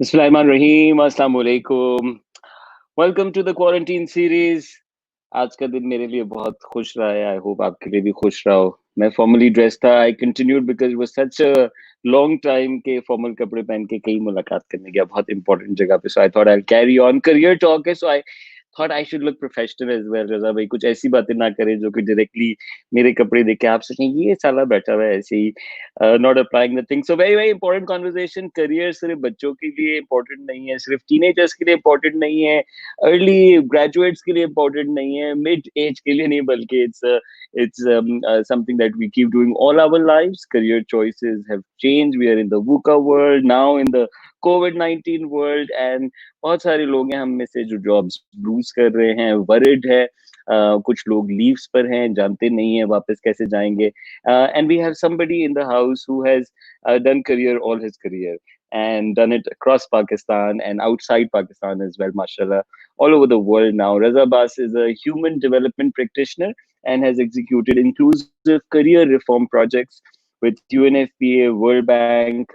Bismillahirrahmanirrahim. Assalamu alaikum. Welcome to the quarantine series. आज का दिन मेरे लिए बहुत खुश रहा है. I hope आपके लिए भी खुश रहा हो. मैं formally dressed था. I continued because it was such a long time के formal कपड़े पहन के कहीं मुलाकात करने गया बहुत important जगह पे. So I thought I'll carry on. Career talk है, so I thought I should look professional as well. रजा भाई कुछ ऐसी बातें ना करें जो कि directly मेरे कपड़े देख के आप सोचें ये साला बैठा हुआ है ऐसे ही. Not applying the thing. So very important conversation. Career सिर्फ बच्चों के लिए important नहीं है, सिर्फ teenagers के लिए important नहीं है, early graduates के लिए important नहीं है, mid age के लिए नहीं, बल्कि it's something that we keep doing all our lives. Career choices have changed. We are in the VUCA world now, in the COVID-19 world, and बहुत सारे लोग हैं हम में से जो jobs lose कर रहे हैं, worried है. कुछ लोग लीव्स पर हैं, जानते नहीं है वापस कैसे जाएंगे. And we have somebody in the house who has done career all his career and done it across Pakistan and outside Pakistan as well, mashallah, all over the world now. Raza Abbas is a human development practitioner and has executed inclusive career reform projects with UNFPA, World Bank,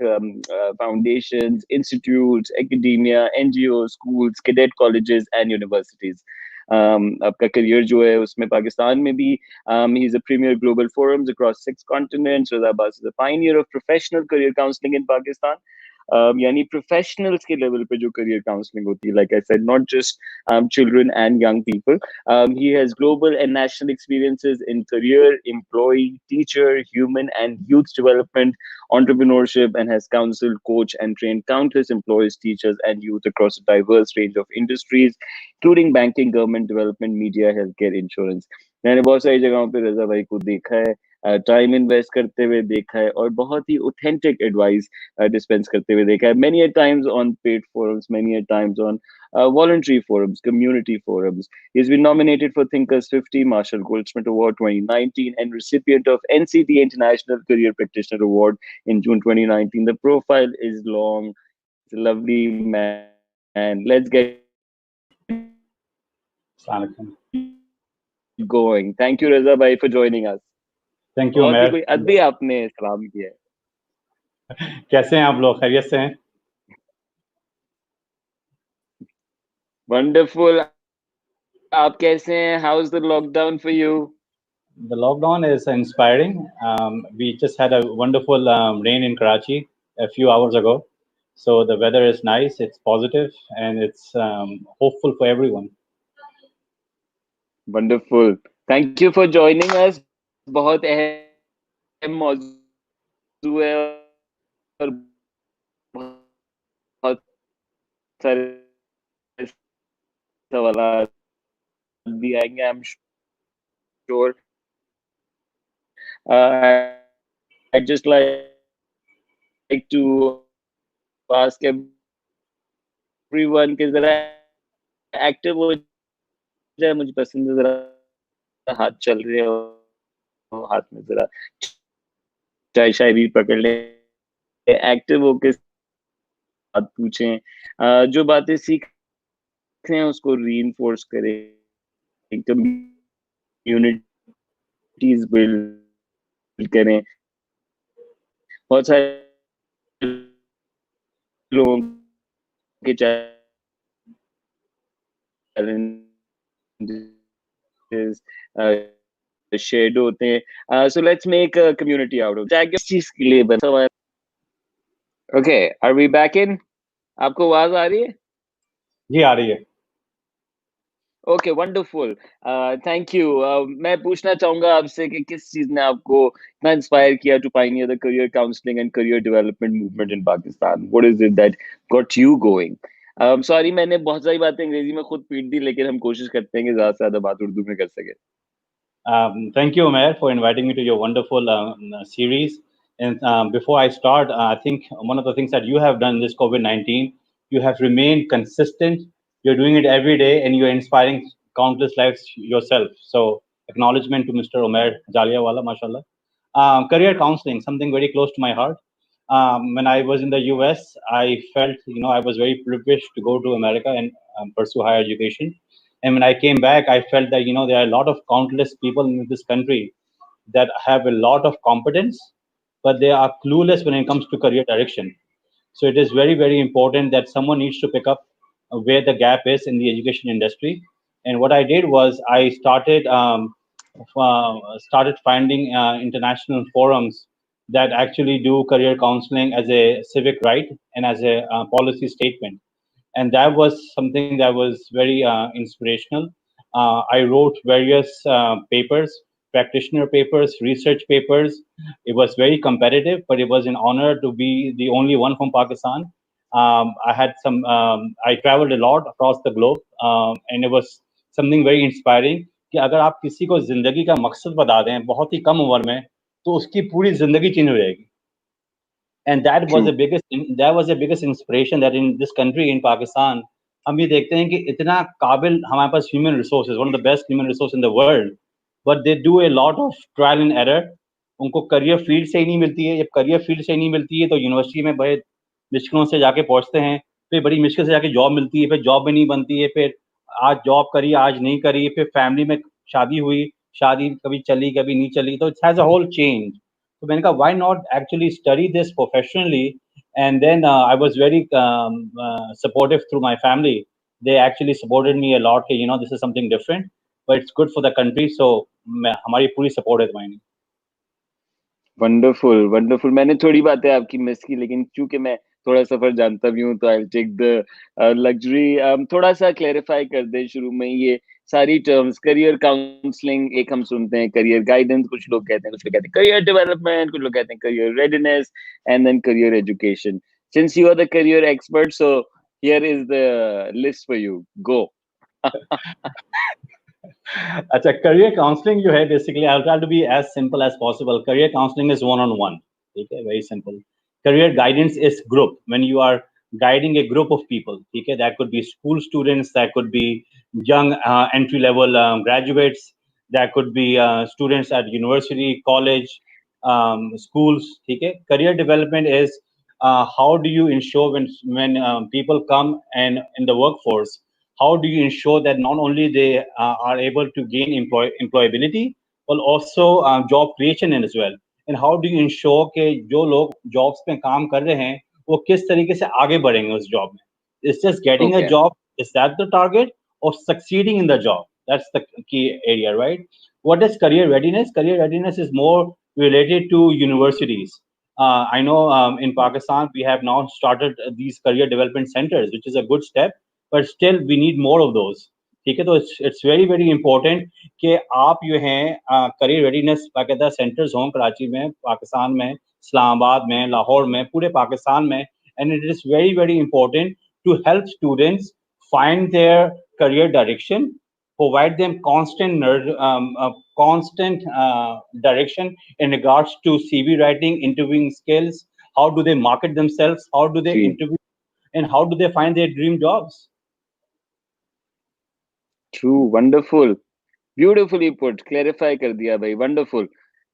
foundations, institutes, academia, NGOs, schools, cadet colleges and universities. आपका career जो है उसमें पाकिस्तान में भी he is a premier global forums across 6 continents. Raza Abbas is a pioneer of professional career counseling in Pakistan. यानी professionals के level पे जो करियर काउंसलिंग होती है, like I said, not just children and young people. He has global and national experiences in career, employee, teacher, human and youth development, entrepreneurship, and has counseled, coached, and trained countless employees, teachers, and youth across a diverse range of industries, including banking, government development, media, healthcare, insurance. मैंने बहुत सारी जगहों पे रजा भाई को देखा है, time invest करते हुए देखा है और बहुत ही ऑथेंटिक एडवाइस dispense करते हुए देखा है. Many a times on paid forums, many a times on voluntary forums, community forums. He's been nominated for Thinkers 50 Marshall Goldsmith Award 2019 and recipient of NCT International Career Practitioner Award in June 2019. The profile is long. It's a lovely man. Let's get going. Thank you, Raza bhai, for joining us. Thank you बहुत ही उमैर. कोई अदबी आपने सलाम किया है. कैसे हैं आप लोग? खैरियत से हैं? Wonderful. आप कैसे हैं? How's the lockdown for you? The lockdown is inspiring. We just had a wonderful rain in Karachi a few hours ago. So the weather is nice, it's positive, and it's hopeful for everyone. Wonderful. Thank you for joining us. बहुत अहम मौजू है और बहुत सारे सवाल भी आएंगे, I'm sure. I'd just like to ask everyone कि जरा एक्टिव हो जाए. मुझे पसंद है जरा हाथ चल रहे हो, हाथ में जरा चाय शाय भी पकड़ ले, एक्टिव होके बात पूछें, जो बातें सीख रहे हैं उसको रीइंफोर्स करें, कम्युनिटीज बिल्ड करें. बहुत सारे लोगों के challenges शेड होते हैं. So let's make a community out of it. किस चीज के लिए बना हुआ है? Okay, are we back in? आपको आवाज आ रही है? जी आ रही है. Okay, wonderful. Thank you. मैं पूछना चाहूंगा आपसे कि किस चीज ने आपको इतना इंस्पायर किया to pioneer the career counseling and career development movement in Pakistan? What is it that got you going? Sorry, मैंने बहुत सारी बातें अंग्रेजी में खुद पीट दी, लेकिन हम कोशिश करते हैं कि ज्यादा से ज्यादा बात उर्दू में कर सके. Thank you, Umair, for inviting me to your wonderful series. And before I start, I think one of the things that you have done this COVID-19, you have remained consistent. You're doing it every day, and you're inspiring countless lives yourself. So, acknowledgement to Mr. Umair Jaliawala, mashallah. Career counseling, something very close to my heart. When I was in the US, I felt, I was very privileged to go to America and pursue higher education. And when I came back, I felt that, there are a lot of countless people in this country that have a lot of competence, but they are clueless when it comes to career direction. So it is very, very important that someone needs to pick up where the gap is in the education industry. And what I did was I started finding international forums that actually do career counseling as a civic right and as a policy statement. And that was something that was very inspirational. I wrote various papers, practitioner papers, research papers. It was very competitive, but it was an honor to be the only one from Pakistan. I traveled a lot across the globe, and it was something very inspiring कि अगर आप किसी को जिंदगी का मकसद बता दें बहुत ही कम उम्र में तो उसकी पूरी जिंदगी चेंज हो जाएगी. And True. that was the biggest inspiration that in this country in Pakistan हम ये देखते हैं कि इतना काबिल हमारे पास human resources, one of the best human resources in the world, but they do a lot of trial and error. उनको career field से ही नहीं मिलती है. जब करियर फील्ड से नहीं मिलती है तो यूनिवर्सिटी में बड़े मुश्किलों से जाके पहुंचते हैं, फिर बड़ी मुश्किल से जाके जॉब मिलती है, फिर जॉब में नहीं बनती है, फिर आज जॉब करी आज नहीं करी, फिर फैमिली में शादी हुई, शादी कभी चली कभी नहीं चली, तो it has a whole change. So मैंने कहा why not actually study this professionally, and then I was very supportive through my family. They actually supported me a lot. This is something different, but it's good for the country. So हमारी पूरी support है तुम्हारी. Wonderful wonderful. मैंने थोड़ी बातें आपकी miss की, लेकिन क्योंकि मैं थोड़ा सफर जानता भी हूँ तो आई टेक द लग्जरी. थोड़ा सा क्लेरिफाई कर दें शुरू में ये सारी टर्म्स. करियर काउंसलिंग एक हम सुनते हैं, करियर गाइडेंस कुछ लोग कहते हैं, कुछ लोग कहते हैं करियर डेवलपमेंट, कुछ लोग कहते हैं career readiness, and then career education. Since you are the career expert, so here is the list for you. Go. अच्छा, career counseling जो है basically I'll try to be as simple as possible. Career counseling is one-on-one. ठीक है, very simple. Career guidance is group. When you are guiding a group of people, ठीक है, that could be school students, that could be young entry-level graduates, that could be students at university, college, schools. ठीक है, career development is how do you ensure when people come and in the workforce, how do you ensure that not only they are able to gain employability, but also job creation as well, and how do you ensure कि जो लोग jobs पे काम कर रहे हैं वो किस तरीके से आगे बढ़ेंगे उस job में. It's just getting a okay. job, is that the target, or succeeding in the job? That's the key area, right? What is career readiness? Career readiness is more related to universities. I know in Pakistan we have now started these career development centers, which is a good step, but still we need more of those. ठीक है, तो it's very very important कि आप जो हैं career readiness बाकायदा centers हों कराची में, पाकिस्तान में, इस्लामाबाद में, लाहौर में, पूरे पाकिस्तान में, and it is very very important to help students find their career direction, provide them constant direction in regards to CV writing, interviewing skills, how do they market themselves, how do they जी. interview, and how do they find their dream jobs. True. Wonderful. Beautifully put. Clarify कर दिया भाई. Wonderful.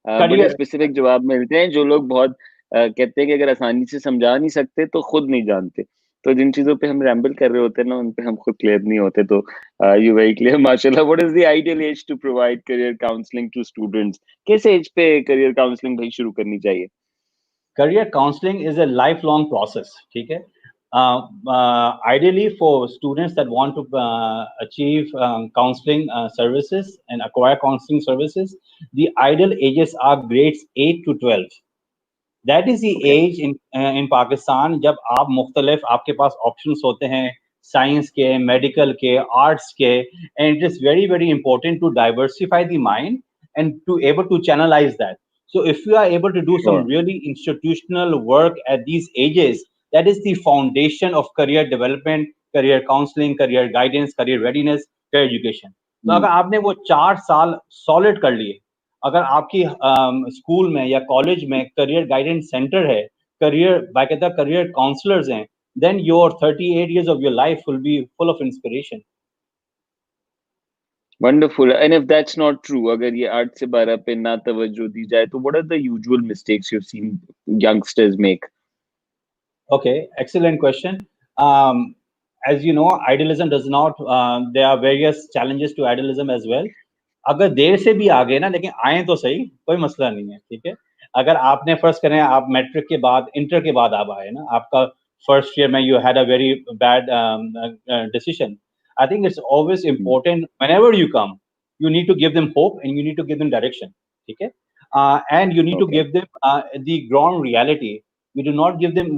बड़े Career. Specific जवाब मिलते हैं. जो लोग बहुत कहते हैं कि अगर आसानी से समझा नहीं सकते तो खुद नहीं जानते. तो जिन चीजों पे हम रैम्बल कर रहे होते हैं ना, उन पे हम खुद क्लियर नहीं होते. तो यू वेरी क्लियर, माशाल्लाह. What is the ideal age to provide career counselling to students? किस एज पे करियर काउंसलिंग भाई शुरू करनी चाहिए? Career counseling is a lifelong process. ठीक है, ideally for students that want to achieve counseling services and acquire counseling services, the ideal ages are grades 8 to 12. That is the okay. age in Pakistan जब आप मुख्तलिफ आपके पास options होते हैं science के, medical के, आर्ट्स के, and it is very very important to diversify the mind and to able to channelize that. So if you are able to do some sure. really institutional work at these ages, that is the foundation of career development, career counseling, career guidance, career readiness, career education. तो अगर आपने वो 4 साल solid कर लिए, अगर आपकी school में या कॉलेज में करियर गाइडेंस सेंटर है, करियर बाकायदा करियर काउंसलर्स हैं, then your 38 years of your life will be full of inspiration. Wonderful. And if that's not true, अगर ये 8 से 12 पे ना तवज्जो दी जाए, तो what are the usual mistakes you have seen youngsters make? Okay, excellent question. As you know, idealism does not, there are various challenges to idealism as well. अगर देर से भी आ गए ना, लेकिन आए तो सही, कोई मसला नहीं है. ठीक है, अगर आपने फर्स्ट करें आप मैट्रिक के बाद इंटर के बाद आप आए ना, आपका first year mein you had a very bad decision. I think it's always important whenever you come, you need to give them hope and you need to give them direction. Okay, and you need to Okay. give them the ground reality. We do not give them,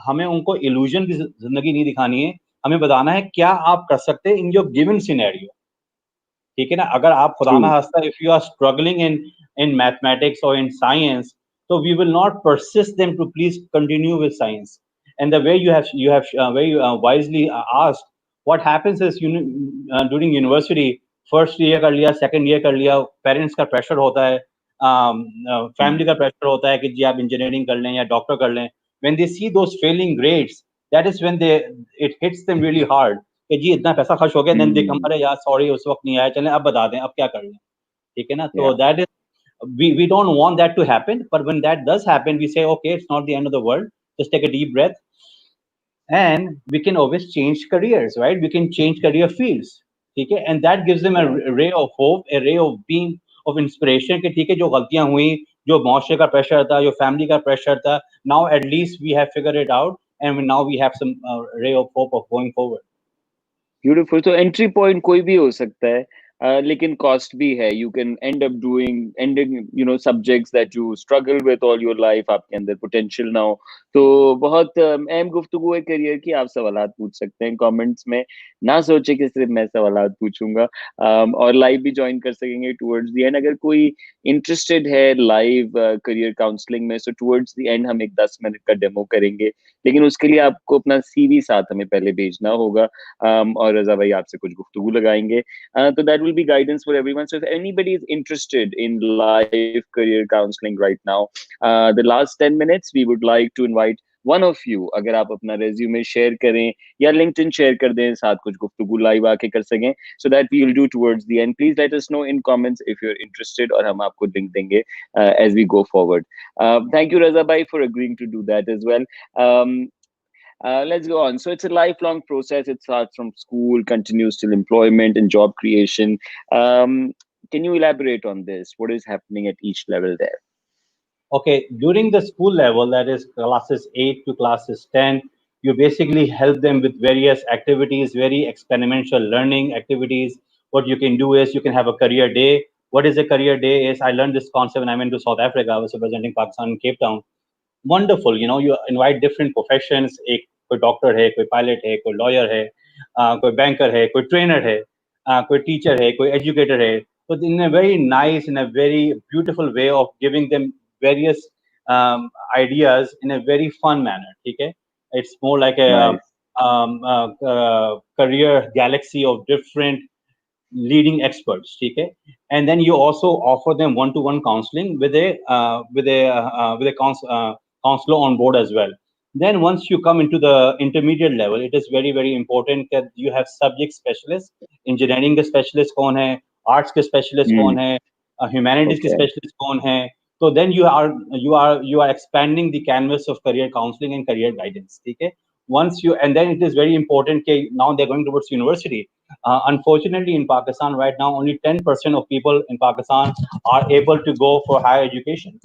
हमें उनको illusion की जिंदगी नहीं दिखानी है, हमें बताना है क्या आप कर सकते हैं in your given scenario. ठीक है ना, अगर आप खुदा ना True. खास्ता if you are struggling in mathematics or in science, so we will not persist them to please continue with science. And the way you have very wisely asked, what happens is during university, first year कर लिया, second year कर लिया, parents का pressure होता है, family का pressure होता है कि जी आप engineering कर लें या doctor कर लें. When they see those failing grades, that is when it hits them really hard कि जी इतना पैसा खर्च हो गया, then they come, अरे यार सॉरी उस वक्त नहीं आया, चलें अब बता दें अब क्या कर लें. ठीक है ना, तो Yeah. that is, we don't want that to happen, but when that does happen, we say okay, it's not the end of the world, just take a deep breath, and we can always change careers, right? We can change career fields. ठीक है, and that gives them a Yeah. ray of hope, a ray of beam of inspiration कि ठीक है जो गलतियां हुई, जो माशरे का प्रेशर था, जो फैमिली का प्रेशर था, now at least we have figured it out, and now we have some ray of hope of going forward. Beautiful. तो एंट्री पॉइंट कोई भी हो सकता है, लेकिन कॉस्ट भी है। You can and up doing ending subjects that you struggle with all your life, आपके अंदर पोटेंशियल ना हो। तो बहुत अहम गुफ्तगू है करियर की। आप सवालात पूछ सकते हैं कमेंट्स में, ना सोचे कि सिर्फ मैं सवालात पूछूंगा। और लाइव भी ज्वाइन कर सकेंगे टुवर्ड्स द एंड। अगर कोई इंटरेस्टेड है लाइव करियर काउंसलिंग में, सो टुवर्ड्स द एंड हम एक 10 मिनट का डेमो करेंगे, लेकिन उसके लिए आपको अपना सीवी साथ हमें पहले भेजना होगा। और रजा भाई आपसे कुछ गुफ्तगू लगाएंगे। तो that will be guidance for everyone. So if anybody is interested in live career counselling right now, the last 10 minutes we would like to invite one of you. अगर आप अपना रेज्यूमे शेयर करें या लिंक्डइन शेयर कर दें, साथ कुछ गुफ्तगू लाइव आके कर सकें, so that we will do towards the end. Please let us know in comments if you are interested, और हम आपको लिंक देंगे as we go forward. Thank you Raza भाई for agreeing to do that as well. Let's go on. So it's a lifelong process. It starts from school, continues till employment and job creation. Can you elaborate on this? What is happening at each level there? Okay, during the school level, that is classes 8 to classes 10, you basically help them with various activities, very experimental learning activities. What you can do is you can have a career day. What is a career day is, I learned this concept when I went to South Africa. I was representing Pakistan in Cape Town. Wonderful, you invite different professions. एक कोई doctor है, कोई pilot है, कोई lawyer है, कोई banker है, कोई ट्रेनर है, कोई टीचर है, कोई एजुकेटर है. So in a very nice, in a very beautiful way of giving them various ideas in a very fun manner. ठीक है, it's more like a Nice. career galaxy of different leading experts. ठीक है, and then you also offer them one-to-one counseling with a counselor on board as well. Then once you come into the intermediate level, it is very very important that you have subject specialists. Engineering के specialist कौन है, arts के specialist कौन है, humanities के Okay. specialist कौन है. So then you are expanding the canvas of career counseling and career guidance. ठीक है, and then it is very important that now they're going towards university. Unfortunately, in Pakistan right now, only 10% of people in Pakistan are able to go for higher education.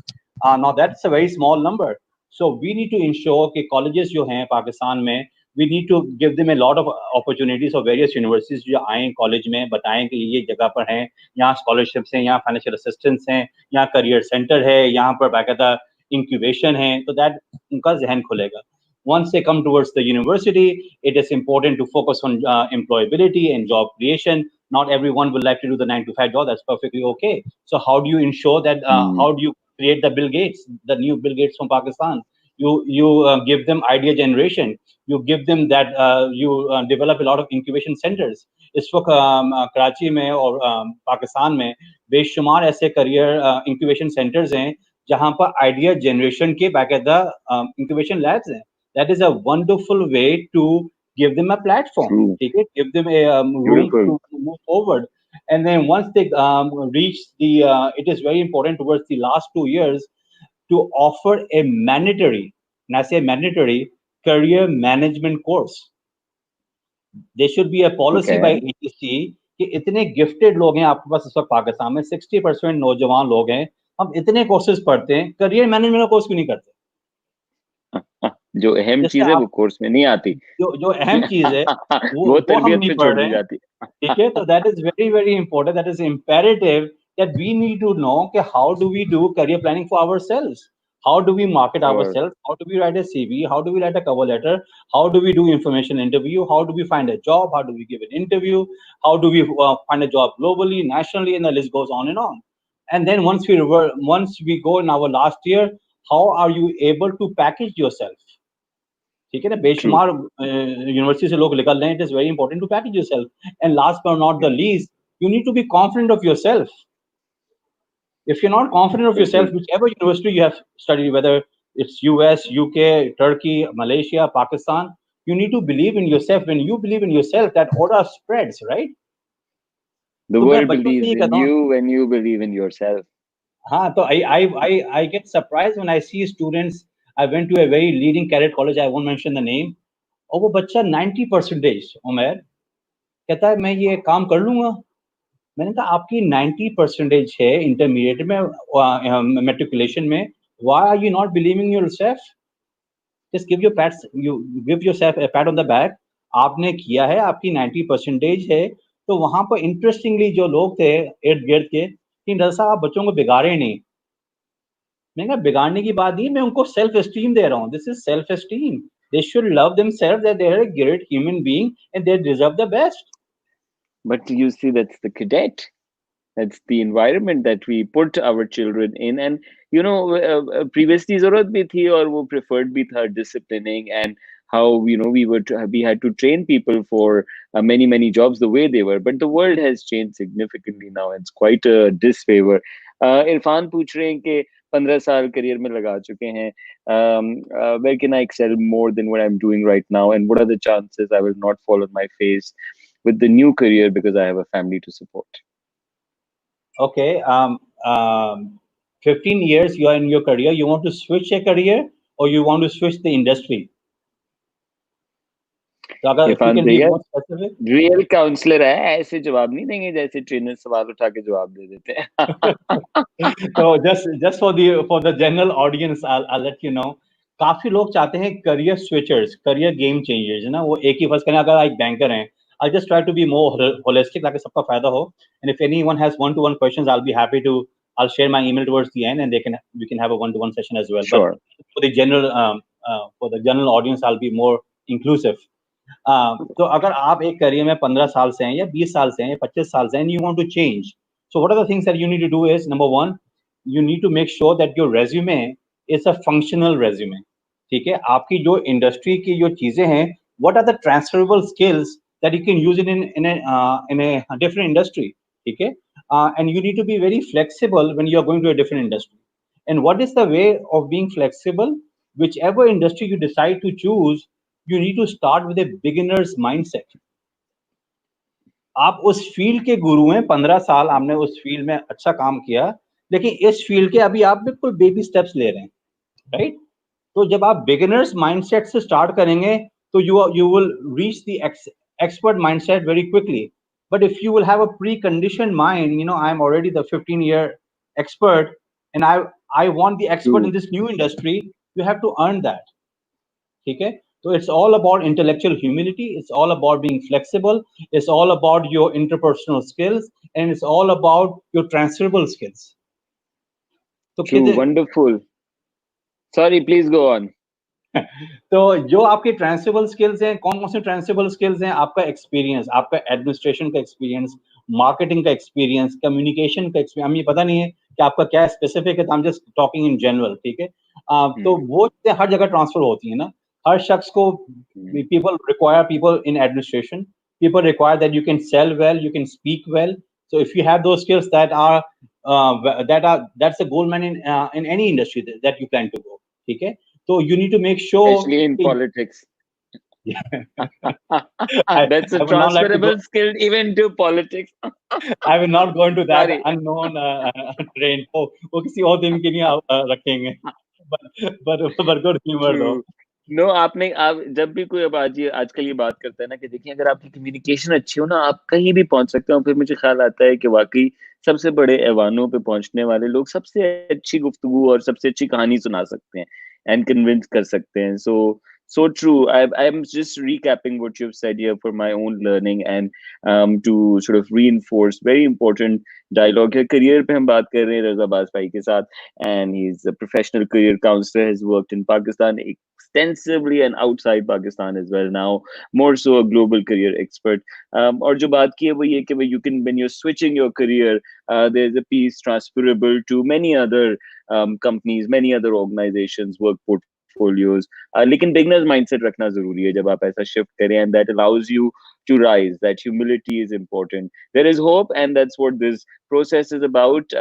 Now that's a very small number. So we need to ensure that colleges जो हैं पाकिस्तान में, we need to give them a lot of opportunities of various universities जो आएँ college में, बताएं कि ये जगह पर हैं, यहाँ scholarships हैं, यहाँ financial assistance हैं, यहाँ career center है, यहाँ पर बाकायदा incubation है, तो that उनका जहन खुलेगा. Once they come towards the university, it is important to focus on employability and job creation. Not everyone will like to do the 9 to 5 job. That's perfectly okay. So how do you ensure that? How do you create the Bill Gates, the new Bill Gates from Pakistan? You give them idea generation. You give them that you develop a lot of incubation centers. इस वक्त कराची में और पाकिस्तान में बेशुमार ऐसे career incubation centers हैं जहाँ पर idea generation के बाकायदा incubation labs हैं. That is a wonderful way to give them a platform. True. Okay? Give them a room Beautiful. to move forward. And then once they reach the, it is very important towards the last 2 years to offer a mandatory, and I say mandatory, career management course. There should be a policy Okay. by ATC कि इतने gifted लोग हैं आपके पास इस वक्त पाकिस्तान में, 60% नौजवान लोग हैं, हम इतने कोर्सेज पढ़ते हैं, करियर मैनेजमेंट का कोर्स क्यों नहीं करते? जो अहम जैसे चीज है आप वो कोर्स में नहीं आती। जो अहम चीज है वो वो हम तरबियत नहीं पे पढ़ छोड़ रहे दी हैं, जाती। ठीक है? तो that is very very important, that is imperative that we need to know कि how do we do career planning for ourselves, how do we market और ourselves, how do we write a CV, how do we write a cover letter, how do we do information interview, how do we find a job, how do we give an interview, how do we find a job globally, nationally, and the list goes on and on. And then once we go in our last year, how are you able to package yourself? ठीक है ना, true. बेशुमार university से लोग निकल रहे हैं, it is very important to package yourself, and last but not the least, you need to be confident of yourself. If you're not confident of बिल्कुल। yourself, whichever university you have studied, whether it's US, UK, Turkey, Malaysia, Pakistan, you need to believe in yourself. When you believe in yourself, that aura spreads, right? The तो मैं world बच्चों से believes ये in कहता हूँ, you when you believe in yourself. हाँ, तो I get surprised when I see students. I went to a very leading cadet college, I won't mention the name, और वो बच्चा 90% उमेर कहता है मैं ये काम कर लूंगा। मैंने कहा आपकी 90% है इंटरमीडिएट में, मेट्रिकुलेशन में, why are you not believing yourself? Just give yourself a pat on the back. आपने किया है, आपकी 90% है। तो वहां पर इंटरेस्टिंगली जो लोग थे इर्द गिर्द के, कि रज़ा आप बच्चों को बिगाड़े नहीं। मैंने कहा बिगाड़ने की बात नहीं, मैं उनको सेल्फ एस्टीम दे रहा हूँ, this is self esteem. They should love themselves that they are a great human being and they deserve the best. But you see, that's the cadet. That's the environment that we put our children in. And previously zarurat bhi thi aur wo preferred bhi tha, disciplining, and how we had to train people for many jobs the way they were. But the world has changed significantly now. It's quite a disfavor. Irfan पूछ रहे हैं कि 15 साल career में लगा चुके हैं. Where can I excel more than what I'm doing right now, and what are the chances I will not fall on my face with the new career because I have a family to support? Okay, 15 years you are in your career, you want to switch a career or you want to switch the industry? So if you Irfan can be भैया more specific. Real counsellor है, ऐसे जवाब नहीं देंगे जैसे trainer सवाल उठा के जवाब दे देते हैं। So just for the general audience, I'll let you know. काफी लोग चाहते हैं career switchers, career game changers, है ना, वो एक ही फर्स्ट करें। अगर एक बैंकर हैं, I'll just try to be more holistic ताकि सबका फायदा हो. And if anyone has one-to-one questions, I'll share my email towards the end, and we can have a one-to-one session as well. But sure. for the general audience, I'll be more inclusive. तो अगर आप एक career में 15 साल से हैं या 20 साल से हैं या 25 साल से हैं, you want to change. So what are the things that you need to do is, number one, you need to make sure that your resume is a functional resume. ठीक है, आपकी जो इंडस्ट्री की जो चीजें हैं, what are the transferable skills that you can use in a different industry? ठीक है, and you need to be very flexible when you are going to a different industry. And what is the way of being flexible? Whichever industry you decide to choose, you need to start with a beginner's mindset. आप उस field के गुरु हैं, 15 साल आपने उस field में अच्छा काम किया, लेकिन इस फील्ड के अभी आप बिल्कुल बेबी स्टेप्स ले रहे हैं, राइट? तो जब आप बिगिनर्स माइंडसेट से स्टार्ट करेंगे, तो you will reach the expert mindset very quickly. But if you will have a preconditioned mind, I'm already the 15-year expert, and I want the expert in this new industry, you have to earn that. ठीक है, so it's all about intellectual humility, it's all about being flexible, it's all about your interpersonal skills, and it's all about your transferable skills. तो True, wonderful. Sorry, please go on. तो जो आपके transferable skills हैं, कौन कौन से transferable skills हैं? आपका एक्सपीरियंस, आपका एडमिनिस्ट्रेशन का एक्सपीरियंस, मार्केटिंग का एक्सपीरियंस, कम्युनिकेशन का एक्सपीरियंस। हमें पता नहीं है कि आपका क्या स्पेसिफिक है, तो I am just talking in general, ठीक है? तो वो चीजें हर जगह ट्रांसफर होती है ना, हर शख्स को। people require people in administration, people require that you can sell well, you can speak well. So if you have those skills that's a gold man in any industry that you plan to go, ठीक है? So you need to make sure, especially in politics. That's a I will not like to go, transferable skill even to politics. I will not go into that Sorry. unknown train. वो किसी और दिन के लिए रखेंगे, but good humor though. नो, आप जब भी कोई अब आजकल ये बात करता है ना कि देखिए अगर आपकी कम्युनिकेशन अच्छी हो ना, आप कहीं भी पहुंच सकते हो। फिर मुझे ख्याल आता है कि वाकई सबसे बड़े ऐवानों पे पहुंचने वाले लोग सबसे अच्छी गुफ्तगू और सबसे अच्छी कहानी सुना सकते हैं। and convince कर सकते हैं. So true. I'm just recapping what you've said here for my own learning and to sort of reinforce very important dialogue है. Career पे हम बात कर रहे हैं रजा अब्बास भाई के साथ, and he's a professional career counselor, has worked in Pakistan extensively and outside Pakistan as well. Now more so a global career expert. और जो बात की है वो ये कि you can, when you're switching your career, there's a piece transferable to many other companies, many other organizations, work portfolios. लेकिन beginners mindset रखना जरूरी है जब आप ऐसा shift करें, and that allows you to rise. That humility is important. There is hope, and that's what this process is about.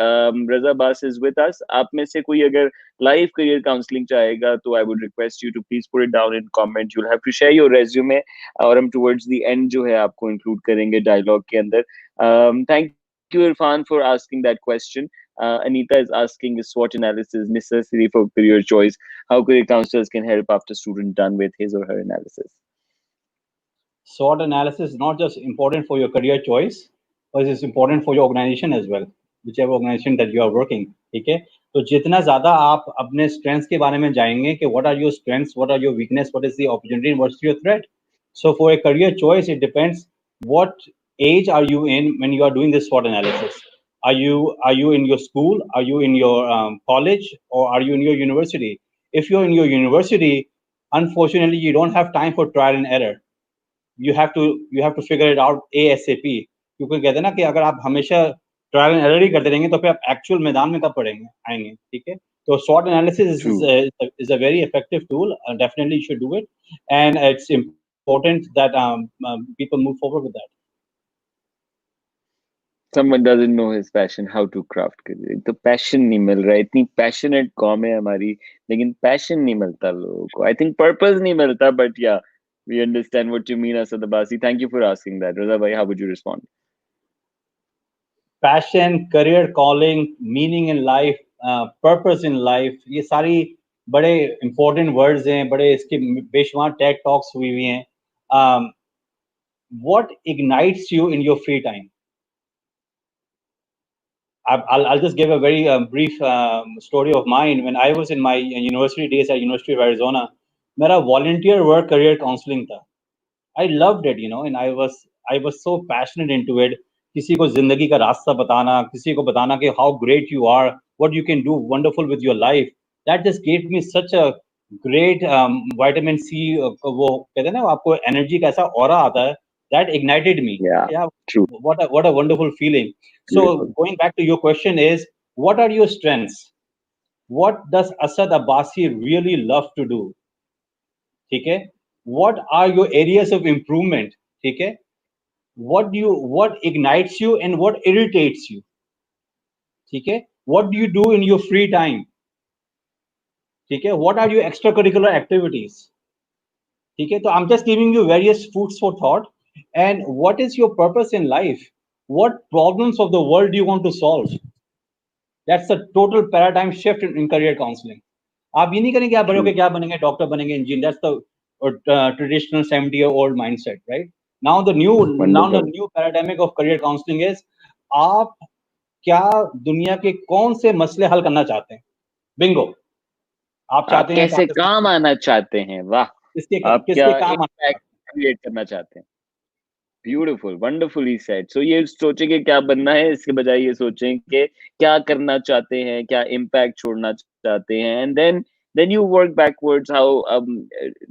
Raza Abbas is with us. आप में से कोई अगर live career counseling चाहेगा तो I would request you to please put it down in comment. You'll have to share your resume, और हम towards the end जो है आपको include करेंगे dialogue के अंदर. Thank you Irfan for asking that question. Anita is asking, is SWOT analysis necessary for career choice? How career counselors can help after student done with his or her analysis? SWOT analysis is not just important for your career choice, but it's important for your organization as well, whichever organization that you are working. ठीक है, तो जितना ज़्यादा आप अपने strengths के बारे में जाएंगे कि what are your strengths, what are your weakness, what is the opportunity, and what's your threat. So for a career choice, it depends what age are you in when you are doing this SWOT analysis. Are you in your school? Are you in your college, or are you in your university? If you're in your university, unfortunately, you don't have time for trial and error. You have to figure it out ASAP. क्योंकि कहते हैं ना कि अगर आप हमेशा trial and error ही करते रहेंगे तो फिर आप एक्चुअल मैदान में कब पड़ेंगे आएंगे. ठीक है, तो SWOT analysis is a very effective tool. Definitely you should do it, and it's important that people move forward with that. Someone doesn't know his passion, how to craft career. तो passion नहीं मिल रहा है. इतनी passionate कौम है हमारी, लेकिन passion नहीं मिलता लोगों को. I think purpose नहीं मिलता, but yeah, we understand what you mean, Asad Abbasi. Thank you for asking that. Raza bhai, how would you respond? Passion, career calling, meaning in life, purpose in life, ये सारी बड़े important words हैं, बड़े इसके बेशुमार TED talks हुई हुई हैं. What ignites you in your free time? I'll just give a very brief story of mine. When I was in my university days at University of Arizona, मेरा volunteer work career counseling था. I loved it, and I was so passionate into it. किसी को जिंदगी का रास्ता बताना, किसी को बताना कि how great you are, what you can do wonderful with your life. That just gave me such a great vitamin C. वो कहते हैं ना आपको energy का ऐसा aura आता है. That ignited me. Yeah, true. What a wonderful feeling. So Beautiful. Going back to your question is, what are your strengths? What does Asad Abbasi really love to do? ठीक है, what are your areas of improvement? ठीक है, what ignites you and what irritates you? ठीक है, what do you do in your free time? ठीक है, what are your extracurricular activities? ठीक है, तो I'm just giving you various foods for thought. And what is your purpose in life? What problems of the world do you want to solve? That's a total paradigm shift in career counseling. आप ये नहीं करेंगे आप बड़े होके क्या बनेंगे, doctor बनेंगे, engineer. That's the traditional 70-year-old mindset, right? Now the new paradigm of career counseling is, आप क्या दुनिया के कौन से मसले हल करना चाहते हैं? बिंगो. आप चाहते हैं कैसे काम आना चाहते हैं? वाह. किसके क्या काम impact create करना चाहते हैं? Beautiful, wonderfully said. So ये सोचें कि क्या बनना है, इसके बजाय ये सोचें कि क्या करना चाहते हैं, क्या impact छोड़ना चाहते हैं, and then you work backwards. How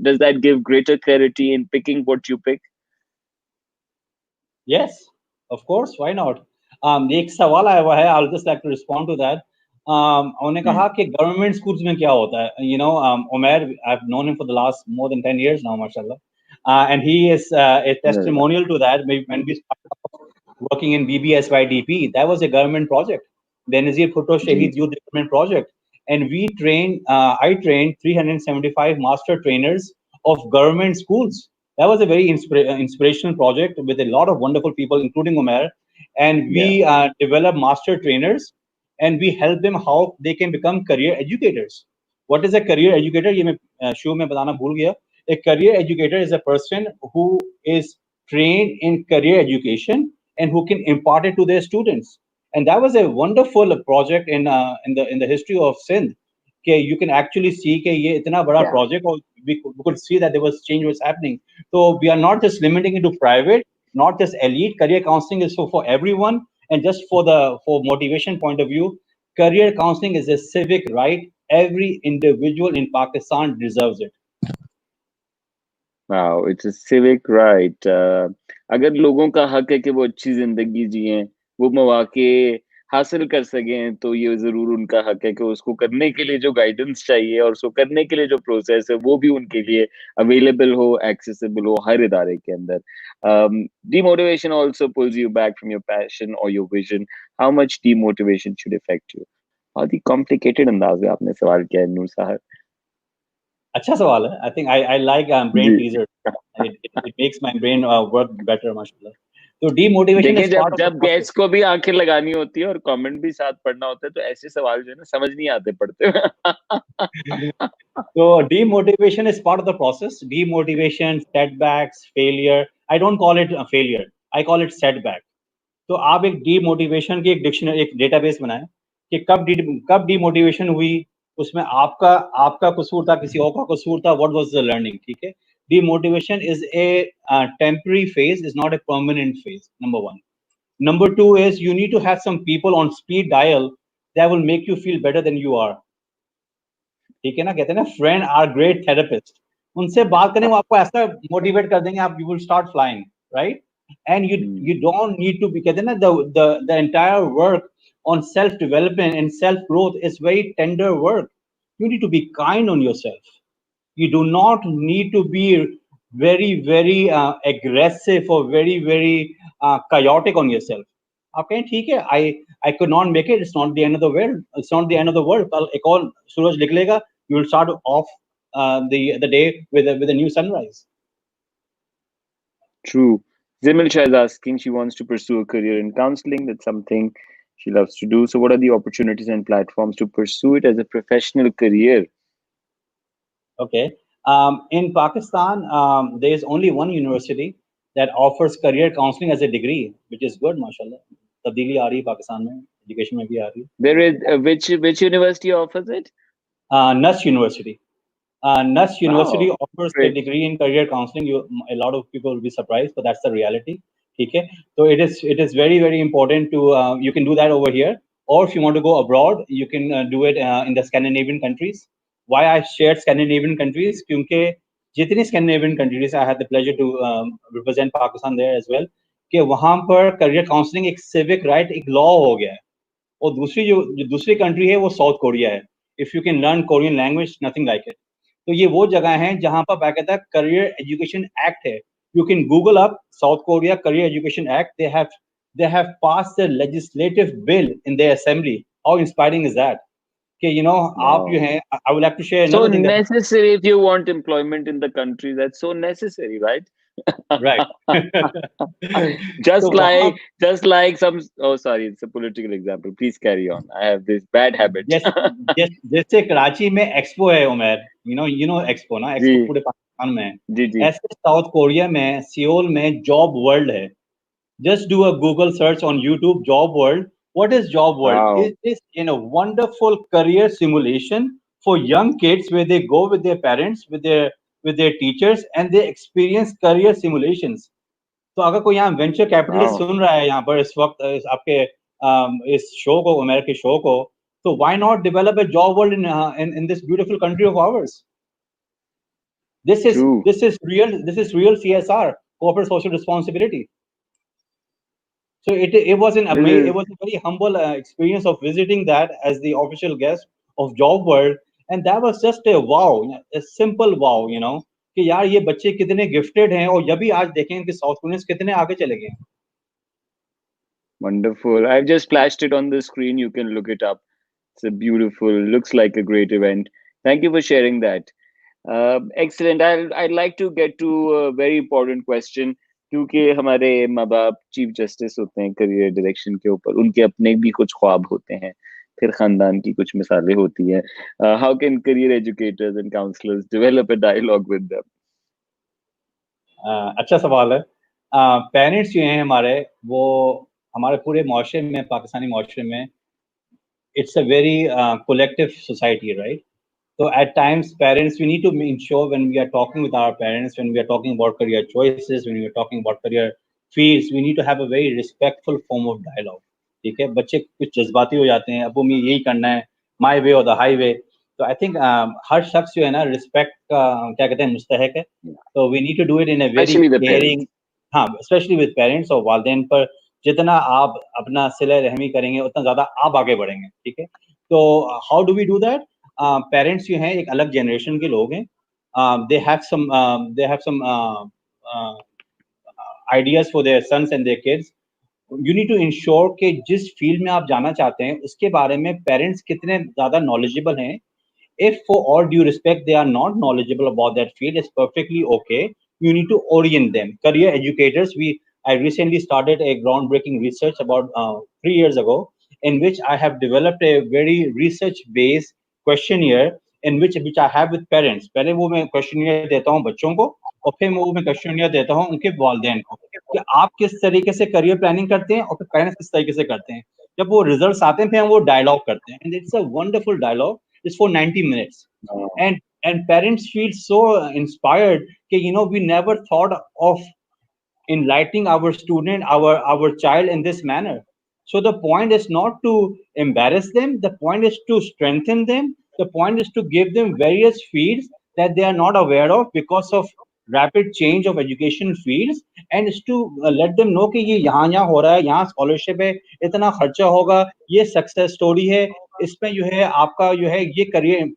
does that give greater clarity in picking what you pick? Yes, of course. Why not? एक सवाल आया हुआ है. I'll just like to respond to that. उन्होंने कहा कि government schools में क्या होता है? Umair, I've known him for the last more than 10 years now, mashallah. And he is a testimonial to that. When we started working in BBSYDP, that was a government project. The Nazir Bhutto Shaheed Youth Development Project. And I trained 375 master trainers of government schools. That was a very inspirational project with a lot of wonderful people, including Umair. And we developed master trainers, and we help them how they can become career educators. What is a career educator? ये मैं show में बताना भूल गया. A career educator is a person who is trained in career education and who can impart it to their students. And that was a wonderful project in the history of Sindh. कि you can actually see कि ये इतना बड़ा Yeah. project और we could see that there was change was happening. So we are not just limiting it to private, not just elite. Career counseling is for everyone, and just for motivation point of view, career counseling is a civic right. Every individual in Pakistan deserves it. Wow, it's a civic right. अगर लोगों का हक है कि वो अच्छी जिंदगी जिएं, वो मौके हासिल कर सकें, तो ये जरूर उनका हक है कि उसको करने के लिए जो गाइडेंस चाहिए और उसको करने के लिए जो प्रोसेस है वो भी उनके लिए अवेलेबल हो, एक्सेसिबल हो हर इदारे के अंदर. Demotivation also pulls you back from your passion or your vision. How much demotivation should affect you? बहुत ही कॉम्प्लिकेटेड अंदाज में आपने सवाल किया है नूर साहब. अच्छा सवाल है. I think I like brain जी. teaser. It makes my brain work better, mashallah. So demotivation देखिए is part of the जब process. गेस्ट को भी आंखें लगानी होती है और कमेंट भी साथ पढ़ना होता है तो ऐसे सवाल जो है ना समझ नहीं आते पढ़ते हुए. So demotivation is part of the process. Demotivation, setbacks, failure. I don't call it a failure. I call it setback. तो आप एक demotivation की एक डिक्शनरी, एक डेटाबेस बनाएं कि कब demotivation हुई, उसमें आपका कसूर था, किसी और का कसूर था, what was the learning, ठीक है. Demotivation is a temporary phase, is not a permanent phase. Number one. Number two is you need to have some people on speed dial that will make you feel better than you are. ठीक है ना, कहते हैं ना friend are great therapist. उनसे बात करें, वो आपको ऐसा मोटिवेट कर देंगे, आप you will start flying, right. And you don't need to be, कहते हैं ना, the entire work on self development and self growth is very tender work. You need to be kind on yourself. You do not need to be very aggressive or very chaotic on yourself. आप कहें ठीक है, I could not make it, it's not the end of the world, it's not the end of the world, कल एक और सूरज निकलेगा, you will start off the day with a new sunrise. True. Zimil Shah is asking, she wants to pursue a career in counseling. That's something she loves to do. So what are the opportunities and platforms to pursue it as a professional career? Okay. In Pakistan, there is only one university that offers career counseling as a degree, which is good, mashallah. तब्दीली आ रही है पाकिस्तान में, education में भी आ रही है. There is which university offers it? NUS University. NUS University Wow, offers a great. degree in career counseling. A lot of people will be surprised, but that's the reality. Okay, so it is very important to you can do that over here, or if you want to go abroad, you can do it in the Scandinavian countries. Why I shared Scandinavian countries? क्योंकि जितनी Scandinavian countries, I had the pleasure to represent Pakistan there as well. कि वहाँ पर career counseling एक civic right, एक law हो गया है. और जो दूसरी कंट्री है वो साउथ कोरिया है. If you can learn Korean language, nothing like it. तो ये वो जगह है जहां पर बाकायदा करियर एजुकेशन एक्ट है. You can Google up South Korea career education act. They have passed the legislative bill in their assembly. How inspiring is that कि आप जो Wow. है, I will have to share So another thing that. necessary if you want employment in the country. That's so necessary, right? Right. just तो वहां like just like some, oh sorry, it's a political example. Please carry on. I have this bad habit. जैसे कराची में expo है Umar, you know expo ना, जी expo पूरे पाकिस्तान में है. जी जी. ऐसे साउथ कोरिया में सियोल में जॉब वर्ल्ड है. Just do a Google search on YouTube, Job World. What is Job World? Wow. It is in a wonderful career simulation for young kids where they go with their parents, with their teachers, and they experience career simulations. तो अगर कोई यहाँ venture capitalist Wow. सुन रहा है यहाँ पर इस वक्त, आपके इस शो को, अमेरिकी शो को, तो why not develop a job world in this beautiful country of ours? True. This is real CSR, corporate social responsibility. So it was This is it was a very humble experience of visiting that as the official guest of Job World, and that was just a wow, a simple wow, कि यार ये बच्चे कितने gifted हैं, और ये भी आज देखें कि साउथ कोरियंस कितने आगे चले गए. wonderful. I've just flashed it on the screen. You can look it up. It's a beautiful, looks like a great event. Thank you for sharing that. Excellent. I'd like to get to a very important question. क्योंकि हमारे माँ बाप chief justice होते हैं career direction के ऊपर, उनके अपने भी कुछ ख्वाब होते हैं, फिर खानदान की कुछ मिसालें होती हैं. How can career educators and counsellors develop a dialogue with them? अच्छा सवाल है. पेरेंट्स जो हैं हमारे, वो हमारे पूरे माशरे में, पाकिस्तानी माशरे में, it's a very collective society, right. So at times, parents, we need to ensure when we are talking with our parents, when we are talking about career choices, when we are talking about career fields, we need to have a very respectful form of dialogue. ठीक है, बच्चे कुछ जज्बाती हो जाते हैं, अब हमें यही करना है, माई वे और द हाईवे. तो आई थिंक हर शख्स जो है ना रिस्पेक्ट का क्या कहते हैं मुस्तहक है. तो we need to do it in a very especially the caring. parents. हाँ, स्पेशली विद पेरेंट्स और वालदेन पर जितना आप अपना सिले रहमी करेंगे उतना ज्यादा आप आगे बढ़ेंगे. ठीक है, तो how do we do that? Parents जो हैं एक अलग जनरेशन के लोग हैं. They have some ideas for their sons and their kids. You need to ensure कि जिस फील्ड में आप जाना चाहते हैं उसके बारे में पेरेंट्स कितने ज्यादा नॉलेजेबल हैं. If for all due respect they are not knowledgeable about that field, it's perfectly okay. You need to orient them. Career educators, I recently started a groundbreaking research about 3 years ago, in which I have developed a very research based questionnaire in which I have with parents. पहले वो मैं questionnaire देता हूँ बच्चों को और फिर वो मैं questionnaire देता हूँ उनके वालिदैन को कि आप किस तरीके से career planning करते हैं और फिर parents किस तरीके से करते हैं. जब वो results आते हैं फिर हम वो dialogue करते हैं, and it's a wonderful dialogue. It's for 90 minutes. Oh, And parents feel so inspired that, we never thought of enlightening our student, our child in this manner. So the point is not to embarrass them, the point is to strengthen them, the point is to give them various fields that they are not aware of because of rapid change of education fields, and is to let them know कि ये यहाँ हो रहा है, यहाँ scholarship है, इतना खर्चा होगा, ये सक्सेस स्टोरी है, इसमें जो है आपका जो है ये करियर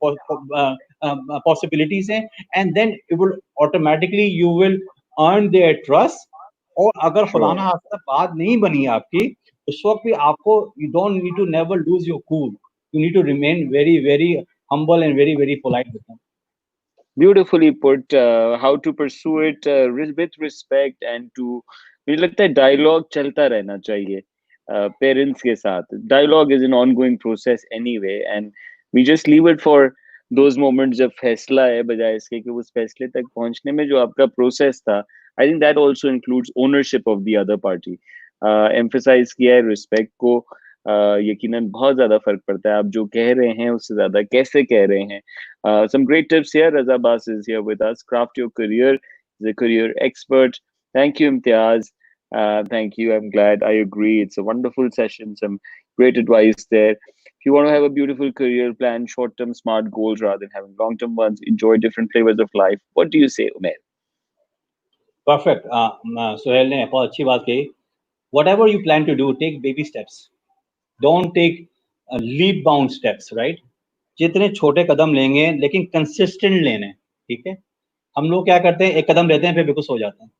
पॉसिबिलिटीज हैं, and then it will automatically you will earn their trust. और अगर खुदा ना sure. खास्ता बात नहीं बनी आपकी उस वक्त भी आपको you don't need to never lose your cool. You need to remain very very humble and very very polite with them. Beautifully put. How to pursue it with respect and to मुझे लगता है dialogue चलता रहना चाहिए parents के साथ. Dialogue is an ongoing process anyway, and we just leave it for those moments जब फैसला है बजाय इसके कि उस फैसले तक पहुंचने में जो आपका process था. I think that also includes ownership of the other party. Emphasize किया है respect को. यकीनन बहुत ज्यादा फर्क पड़ता है आप जो कह रहे हैं उससे ज्यादा कैसे कह रहे हैं. Some great tips here. Raza Abbas is here with us. Craft your career. He's a career expert. Thank you, Imtiaz. Thank you. I'm glad. I agree. It's a wonderful session. Some great advice there. If you want to have a beautiful career plan, short-term smart goals rather than having long-term ones, enjoy different flavors of life. What do you say, Umair? Perfect. Suhail ने बहुत अच्छी बात कही. Whatever you plan to do, take baby steps. Don't take leap bound steps, right? जितने छोटे कदम लेंगे लेकिन consistent लेने हैं. ठीक है, हम लोग क्या करते हैं, एक कदम लेते हैं फिर बेखुश हो जाते हैं.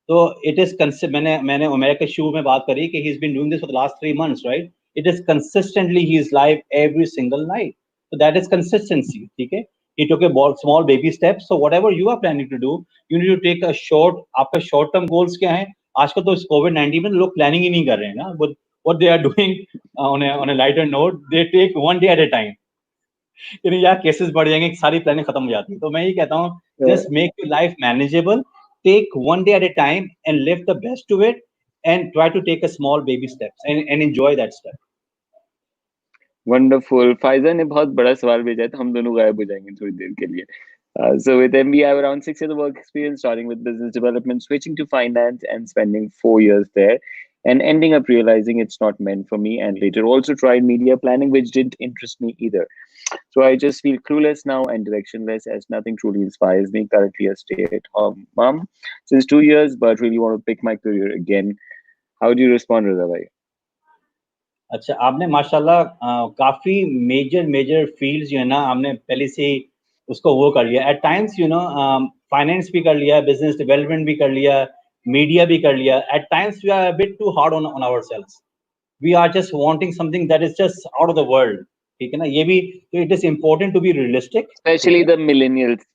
तो इट इज मैंने उमेर के शुरू में बात करी कि he is been doing this for the last 3 months, राइट? It is consistently he is live every single night. So that is consistency. ठीक है, he took a small baby steps. So whatever you are planning to do, you need to take a short. आपका short term goals क्या हैं? आजकल तो इस COVID-19 में लोग प्लानिंग ही नहीं कर रहे हैं ना. But what they are doing on a lighter note, they take one day at a time. यार केसेस बढ़ जाएंगे, सारी प्लानिंग खत्म हो जाती है. तो मैं ये कहता हूँ, just make your life manageable, take one day at a time and live the best to it, and try to take a small baby steps and enjoy that step. Wonderful. Faiza ने बहुत बड़ा सवाल भेजा है तो हम दोनों गायब हो जाएंगे थोड़ी देर के लिए. So with MBA, I have around 6 years of work experience, starting with business development, switching to finance, and spending 4 years there, and ending up realizing it's not meant for me. And later also tried media planning, which didn't interest me either. So I just feel clueless now and directionless, as nothing truly inspires me. Currently a stay-at-home mom since 2 years, but really want to pick my career again. How do you respond, Raza bhai? अच्छा, आपने माशाल्लाह काफी major fields जो है ना आपने पहले से ही उसको वो कर लिया. एट टाइम्स फाइनेंस भी कर लिया, बिजनेस डेवलपमेंट भी कर लिया, मीडिया भी कर लिया. At times we are a bit too hard on ourselves. We are just wanting something that is just out of the world. ठीक है ना, ये भी तो it is important to be realistic. Especially the millennials.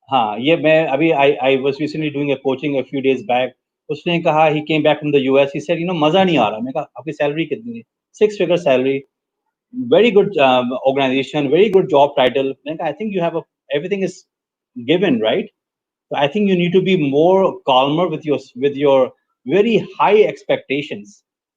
हाँ, ये मैं अभी I was recently doing a coaching a few days back. उसने कहा, he came back from the US, he said मजा नहीं आ रहा. मैं कहा आपकी सैलरी कितनी है? 6 figure salary, very good organization, very good job title. I think you have everything is given, right? So I think you need to be more calmer with your very high expectations.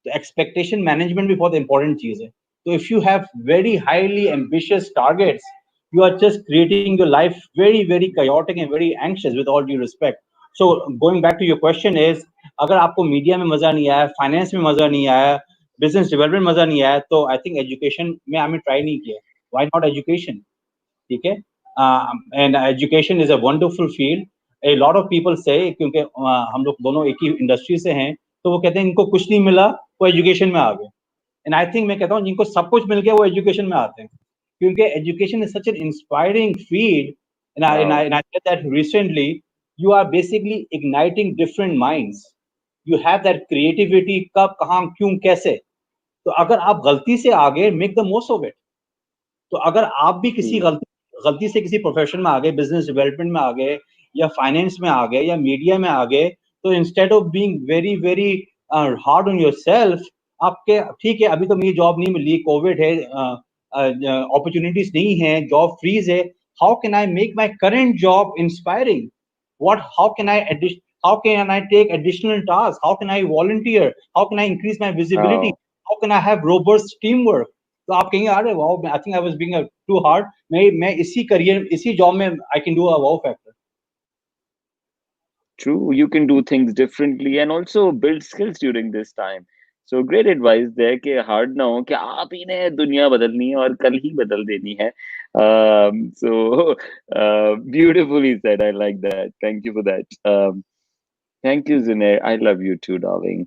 The expectation management before the important cheese. So if you have very highly ambitious targets, you are just creating your life very very chaotic and very anxious, with all due respect. So going back to your question is, अगर आपको media में मजा नहीं आया, finance में मजा नहीं आया, बिजनेस डेवलपमेंट मजा नहीं आया, तो आई थिंक एजुकेशन में हमें ट्राई नहीं किया. Why not education? ठीक है. And education is a wonderful field. A lot of people से, क्योंकि हम लोग दोनों एक ही इंडस्ट्री से हैं, तो वो कहते हैं इनको कुछ नहीं मिला, वो एजुकेशन में आ गए. एंड आई थिंक मैं कहता हूँ जिनको सब कुछ मिल गया वो एजुकेशन में आते हैं, क्योंकि education is such an inspiring field. Wow. And I said that recently, you are basically igniting different minds. You have that creativity, कब कहाँ क्यों कैसे. तो अगर आप गलती से आ गए, make the most of it. तो अगर आप भी किसी True. गलती से किसी प्रोफेशन में आ गए, बिजनेस डेवलपमेंट में आ गए, या फाइनेंस में आ गए, या मीडिया में आ गए, तो instead of being very very hard on yourself, आपके ठीक है अभी तो मेरी जॉब नहीं मिली, कोविड है, अपॉर्चुनिटीज नहीं है, जॉब फ्रीज है, how can I make my current job inspiring? what how can I take additional tasks? How can I volunteer? How can I increase my visibility? Wow. How can I have robust teamwork? तो आप कहेंगे अरे wow, I think I was being too hard, मैं इसी career इसी job में I can do a wow factor. True, you can do things differently and also build skills during this time. So great advice there कि hard ना हो कि आप ही ने दुनिया बदलनी है और कल ही बदल देनी है. So beautifully said. I like that. Thank you for that. Thank you, Zunair. I love you too, darling.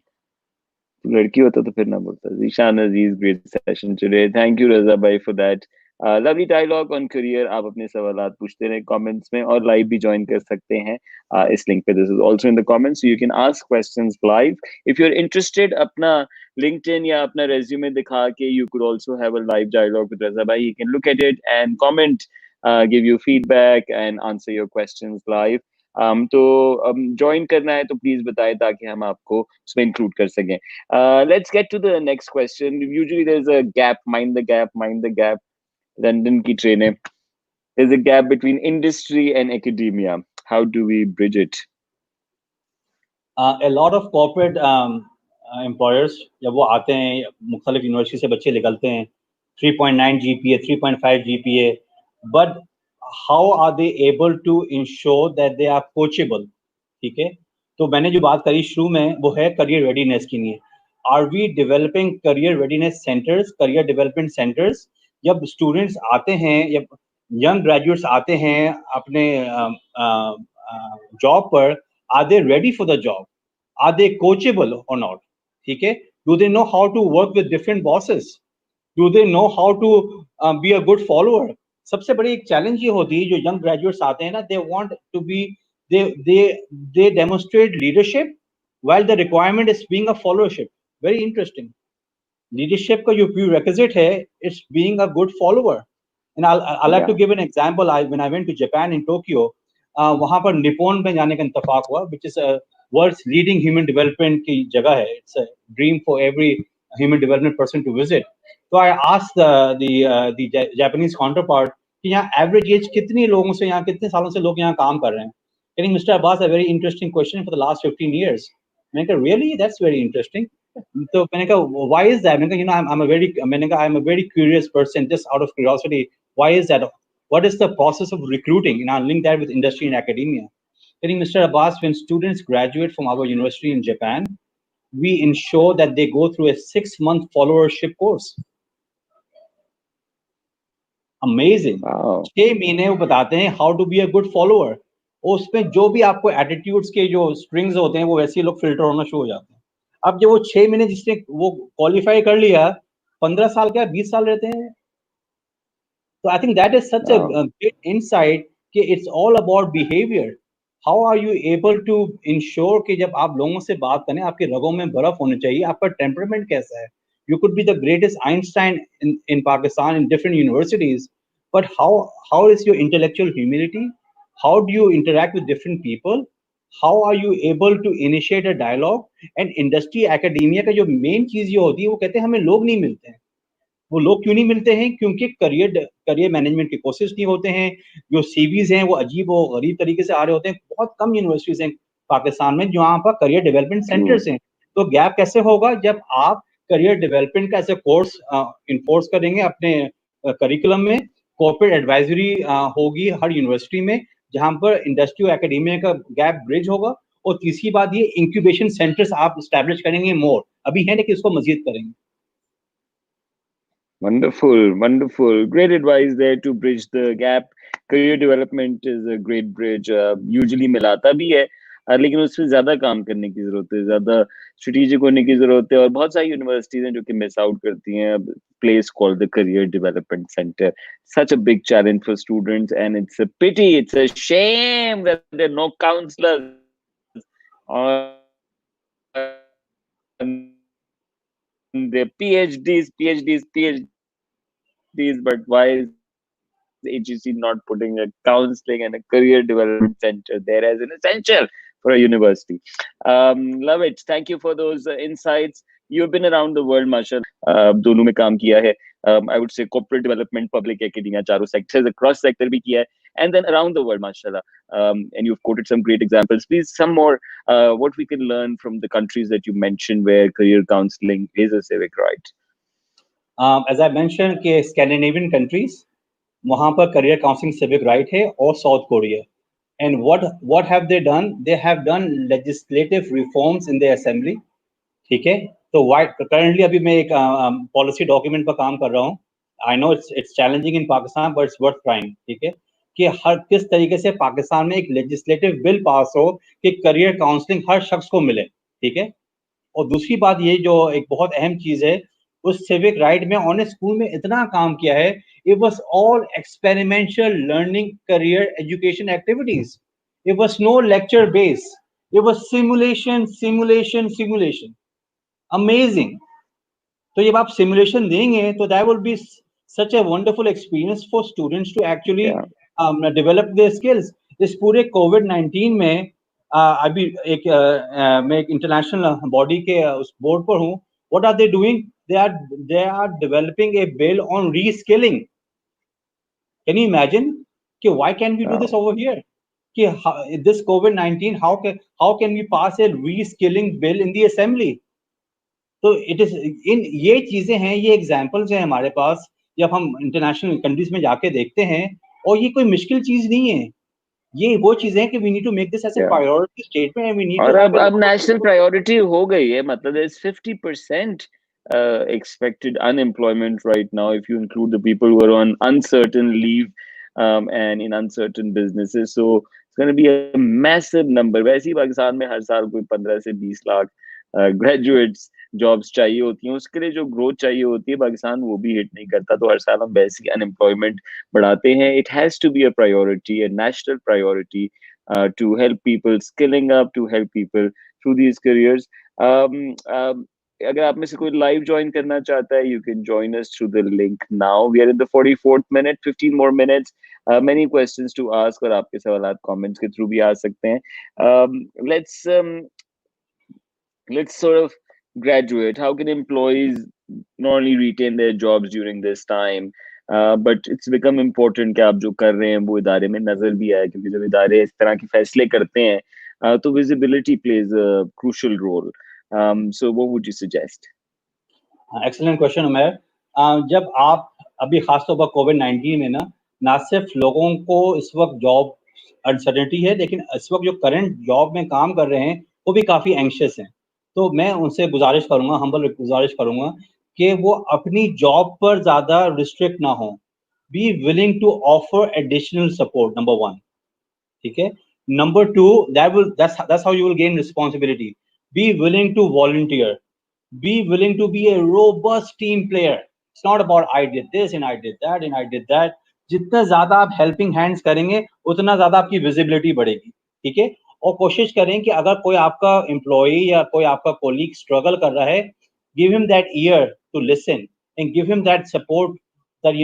लड़की होता तो फिर ना बोलता. Zishan Aziz, great session today. Thank you, Raza bhai, for that. Lovely dialogue on career. आप अपने सवालात पूछते रहे comments में और live भी join कर सकते हैं इस link पे. This is also in the comments, so you can ask questions live. If you're interested, अपना LinkedIn या अपना resume दिखा के you could also have a live dialogue with Raza bhai. He can look at it and comment, give you feedback and answer your questions live. तो join करना है तो please बताएं ताकि हम आपको उसमें इंक्लूड कर सकें. Let's get to the next question. Usually there's a gap, mind the gap, mind the gap. London की ट्रेनें. There's a gap between industry and academia. How do we bridge it? A lot of corporate employers, जब वो आते हैं, मुख्तलिफ university से बच्चे निकलते हैं, 3.9 GPA, 3.5 GPA, but how are they able to ensure that they are coachable? ठीक है. तो मैंने जो बात करी शुरू में वो है करियर रेडीनेस की नहीं. Are we developing career readiness centres, career development centres? जब स्टूडेंट्स आते हैं, जब यंग ग्रेजुएट्स आते हैं अपने जॉब पर, are they ready for the job? Are they coachable or not? ठीक है. Do they know how to work with different bosses? Do they know how to be a good follower? सबसे बड़ी एक challenge ये होती है, जो यंग ग्रेजुएट्स आते हैं ना, they want to be, they demonstrate leadership while the requirement is being a followership. Very interesting. Leadership का जो prerequisite है, it's being a good follower. And I'll like Yeah. to give an example. When I went to Japan in Tokyo, वहाँ पर Nippon में जाने का इंतफाक हुआ, which is a world's leading human development की जगह है. It's a dream for every human development person to visit. So I asked the Japanese counterpart कि यहाँ average age कितनी लोगों से, यहाँ कितने सालों से लोग यहाँ काम कर रहे हैं. Getting Mr. Abbas, a very interesting question for the last 15 years. मैंने कहा really, that's very interesting. तो मैंने कहा why is that? मैंने कहा I'm a very curious person, just out of curiosity. Why is that? What is the process of recruiting? And I'll link that with industry and academia. Getting Mr. Abbas, when students graduate from our university in Japan, we ensure that they go through a 6-month followership course. Amazing. Wow. 6 महीने वो बताते हैं how to be a good follower. उसमें जो भी आपको attitudes के जो स्ट्रिंग्स होते हैं वो वैसे ही लोग फिल्टर होना शुरू हो जाते हैं. अब जब वो 6 महीने जिसने वो क्वालिफाई कर लिया, 15 साल क्या 20 साल रहते हैं. So I think that is such a great insight कि it's all about behavior. How are you able to ensure कि जब आप लोगों से बात करें, आपके रगों में बर्फ होनी चाहिए, आपका temperament कैसा है? You could be the greatest Einstein in Pakistan in different universities, but how is your intellectual humility? How do you interact with different people? How are you able to initiate a dialogue? And industry academia का जो main चीज ये होती है, वो कहते हैं हमें लोग नहीं मिलते हैं. वो लोग क्यों नहीं मिलते हैं? क्योंकि करियर मैनेजमेंट के कोर्सेज नहीं होते हैं, जो सीवीज हैं वो अजीब और गरीब तरीके से आ रहे होते हैं. बहुत कम यूनिवर्सिटीज हैं पाकिस्तान में जहाँ पर करियर डेवलपमेंट सेंटर्स हैं. तो गैप कैसे होगा? जब आप करियर डेवलपमेंट का ऐसे कोर्स इन्फोर्स करेंगे अपने करिकुलम में, कॉर्पोरेट एडवाइजरी होगी हर यूनिवर्सिटी में, जहां पर इंडस्ट्री और एकेडमिया का गैप ब्रिज होगा। और तीसरी बात, ये इंक्यूबेशन सेंटर्स आप स्टैब्लिश करेंगे मोर, अभी है लेकिन इसको मजीद करेंगे। Wonderful, wonderful. Great advice there to bridge the gap. Career development is a great bridge. Usually मिलाता भी है, लेकिन उसमें ज्यादा काम करने की जरूरत है, ज्यादा स्ट्रेटेजिक होने की जरूरत है, और बहुत सारी यूनिवर्सिटीज हैं जो कि मिस आउट करती हैं. Place called the Career Development Center. Such a big challenge for students, and it's a pity, it's a shame that there are no counselors on their PhDs, but why is HEC not putting a counseling and a career development center there as an essential for a university? Love it. Thank you for those insights. You've been around the world, mashallah. दोनों में काम किया है. I would say corporate development, public academia, चारों sectors, across sector भी किया है, and then around the world, mashallah. And you've quoted some great examples. Please, some more, what we can learn from the countries that you mentioned where career counseling is a civic right. As I mentioned कि Scandinavian countries, वहाँ पर career counseling civic right है, और South Korea. And what have they done? They have done legislative reforms in their assembly. ठीक है, तो currently अभी मैं एक policy document पर काम कर रहा हूँ. I know it's challenging in Pakistan, but it's worth trying. ठीक है, कि हर किस तरीके से पाकिस्तान में एक legislative bill पास हो कि career counseling हर शख्स को मिले. ठीक है, और दूसरी बात ये जो एक बहुत अहम चीज है, उस सिविक राइट में ऑन स्कूल में इतना काम किया है. It was all experimental learning, career education activities. It was no lecture base. It was simulation simulation simulation. Amazing. तो जब आप सिमुलेशन देंगे तो that will be such a wonderful experience for students to actually develop their skills. इस पूरे कोविड-19 में अभी मैं एक इंटरनेशनल बॉडी के उस बोर्ड पर हूँ. What are they doing? they are developing a bill on reskilling. Can you imagine कि why can we do this over here? कि this COVID-19, how can we pass a reskilling bill in the assembly? तो it is in ये चीजें हैं, ये examples हैं हमारे पास जब हम इंटरनेशनल कंट्रीज में जाके देखते हैं. और ये कोई मुश्किल चीज नहीं है. ये वो चीजें हैं कि we need to make this as a priority statement and we need और टू हैव अब नेशनल प्रायोरिटी हो गई है. मतलब there's 50% expected unemployment right now if you include the people who are on uncertain leave, and in uncertain businesses. So it's going to be a massive number. वैसे ही पाकिस्तान में हर साल कोई 15 से 20 लाख ग्रेजुएट्स जॉब्स चाहिए होती हैं. उसके लिए जो ग्रोथ चाहिए होती है पाकिस्तान वो भी हिट नहीं करता. तो हर साल हम वैसे ही अनएम्प्लॉयमेंट बढ़ाते हैं. It has to be a priority, a national priority, to help people skilling up, to help people through these careers. अगर आप में से कोई लाइव ज्वाइन करना चाहता है, you can join us through the link now. We are in the 44th minute, 15 more minutes. Many questions to ask, और आपके सवालात comments के थ्रू भी आ सकते हैं. Let's sort of graduate. How can employees not only retain their jobs during this time, but it's become important कि आप जो कर रहे हैं वो इदारे में नजर भी आए, क्योंकि जब इदारे इस तरह के फैसले करते हैं, तो visibility plays a crucial role. So what would you suggest? Excellent question Umer. जब आप अभी खासतौर पर कोविड-19 में ना सिर्फ लोगों को इस वक्त जॉब अनसर्टेनिटी है, लेकिन इस वक्त जो करंट जॉब में काम कर रहे हैं वो भी काफ़ी एंग्शियस हैं. तो मैं उनसे गुजारिश करूंगा, हम्बल गुजारिश करूंगा कि वो अपनी जॉब पर ज़्यादा रिस्ट्रिक्ट ना हो. Be willing to offer additional support, number 1. ठीक है. Number 2, that's how you will gain responsibility. Be willing to volunteer. Be willing to be a robust team player. It's not about I did this and I did that and I did that. जितना ज्यादा आप helping hands करेंगे उतना ज्यादा आपकी visibility बढ़ेगी. ठीक है. और कोशिश करें कि अगर कोई आपका एम्प्लॉई या कोई आपका कोलीग स्ट्रगल कर रहा है, give him that ear to listen and give him that support that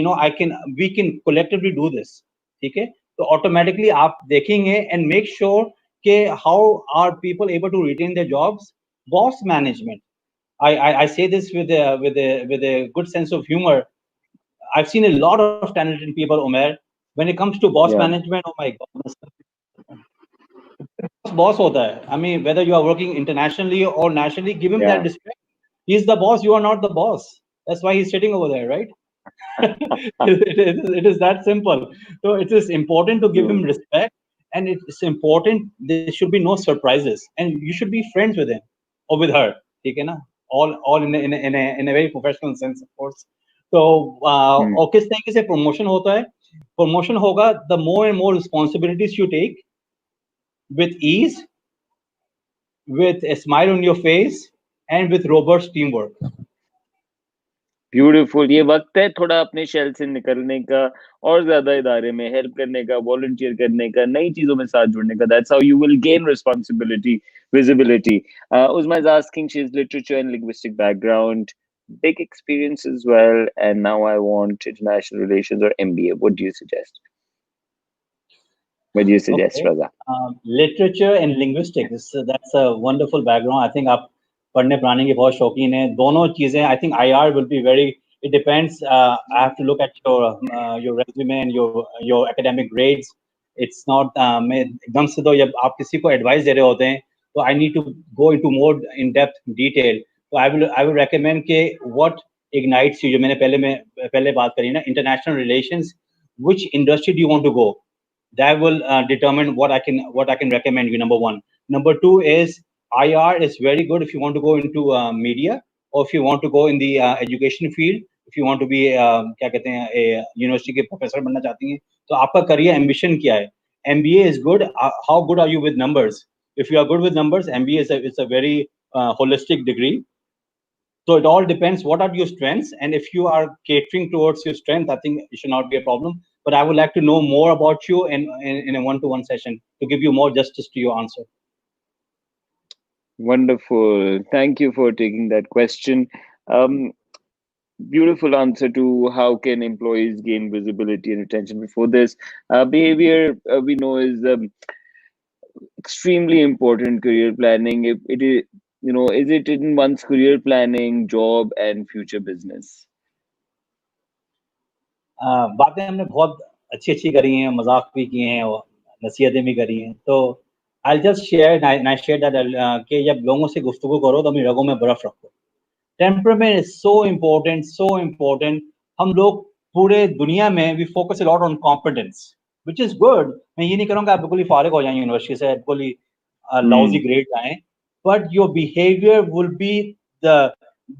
we can collectively do this. ठीक है. तो ऑटोमेटिकली आप देखेंगे एंड मेक श्योर कि how are people able to retain their jobs. Boss management, I say this with a good sense of humor. I've seen a lot of talented people, Umair. When it comes to boss management, oh my God, boss होता है. I mean, whether you are working internationally or nationally, give him that respect. He's the boss. You are not the boss. That's why he's sitting over there, right? It is that simple. So it is important to give him True. respect, and it's important there should be no surprises, and you should be friends with him or with her. ठीक है ना? All in a very professional sense, of course. So Hmm. और किस तरीके से promotion होता है? Promotion होगा the more and more responsibilities you take with ease, with a smile on your face, and with robust teamwork. Beautiful. ये वक्त है थोड़ा अपने शेल से निकलने का और ज्यादा इदारे में हेल्प करने का, वॉलंटियर करने का, नई चीजों में साथ जुड़ने का। That's how you will gain responsibility, visibility. Uzma is asking, she's literature and linguistic background, big experience as well, and now I want international relations or MBA. What do you suggest? What do you suggest, Okay. Raza? Literature and linguistics, that's a wonderful background. I think आप पढ़ने पढ़ाने के बहुत शौकीन हैं। दोनों चीजें, I think IR will be very, it depends. I have to look at your resume and your academic grades. It's not मैं एकदम से तो जब आप किसी को एडवाइस दे रहे होते हैं तो I need to go into more in depth detail. So I will recommend कि what ignites you, जो मैंने पहले बात करी ना, international relations, which industry do you want to go? That will determine what I can recommend you. Number one. Number two is IR is very good if you want to go into media, or if you want to go in the education field. If you want to be क्या कहते हैं university के professor बनना चाहती हैं तो आपका career ambition क्या है? MBA is good. How good are you with numbers? If you are good with numbers, MBA is a very holistic degree. So it all depends what are your strengths, and if you are catering towards your strength, I think it should not be a problem. But I would like to know more about you in a one-to-one session to give you more justice to your answer. Wonderful. Thank you for taking that question. Um, Beautiful answer to how can employees gain visibility and retention. Before this, behavior we know is extremely important career planning. It is, is it in one's career planning, job, and future business? बातें हमने बहुत अच्छी अच्छी करी हैं, मजाक भी किए हैं और नसीहतें भी करी हैं। तो I just share I share that कि जब लोगों से गुफ्तगू करो तो अपनी रगों में बर्फ रखो। Temperament is so important, so important. हम लोग पूरे दुनिया में we focus a lot on competence, which is good. मैं ये नहीं करूँगा आप बिल्कुल ही फारिग हो जाएं यूनिवर्सिटी से, बिल्कुल ही लाउजी Hmm. ग्रेड आए, but your behaviour will be the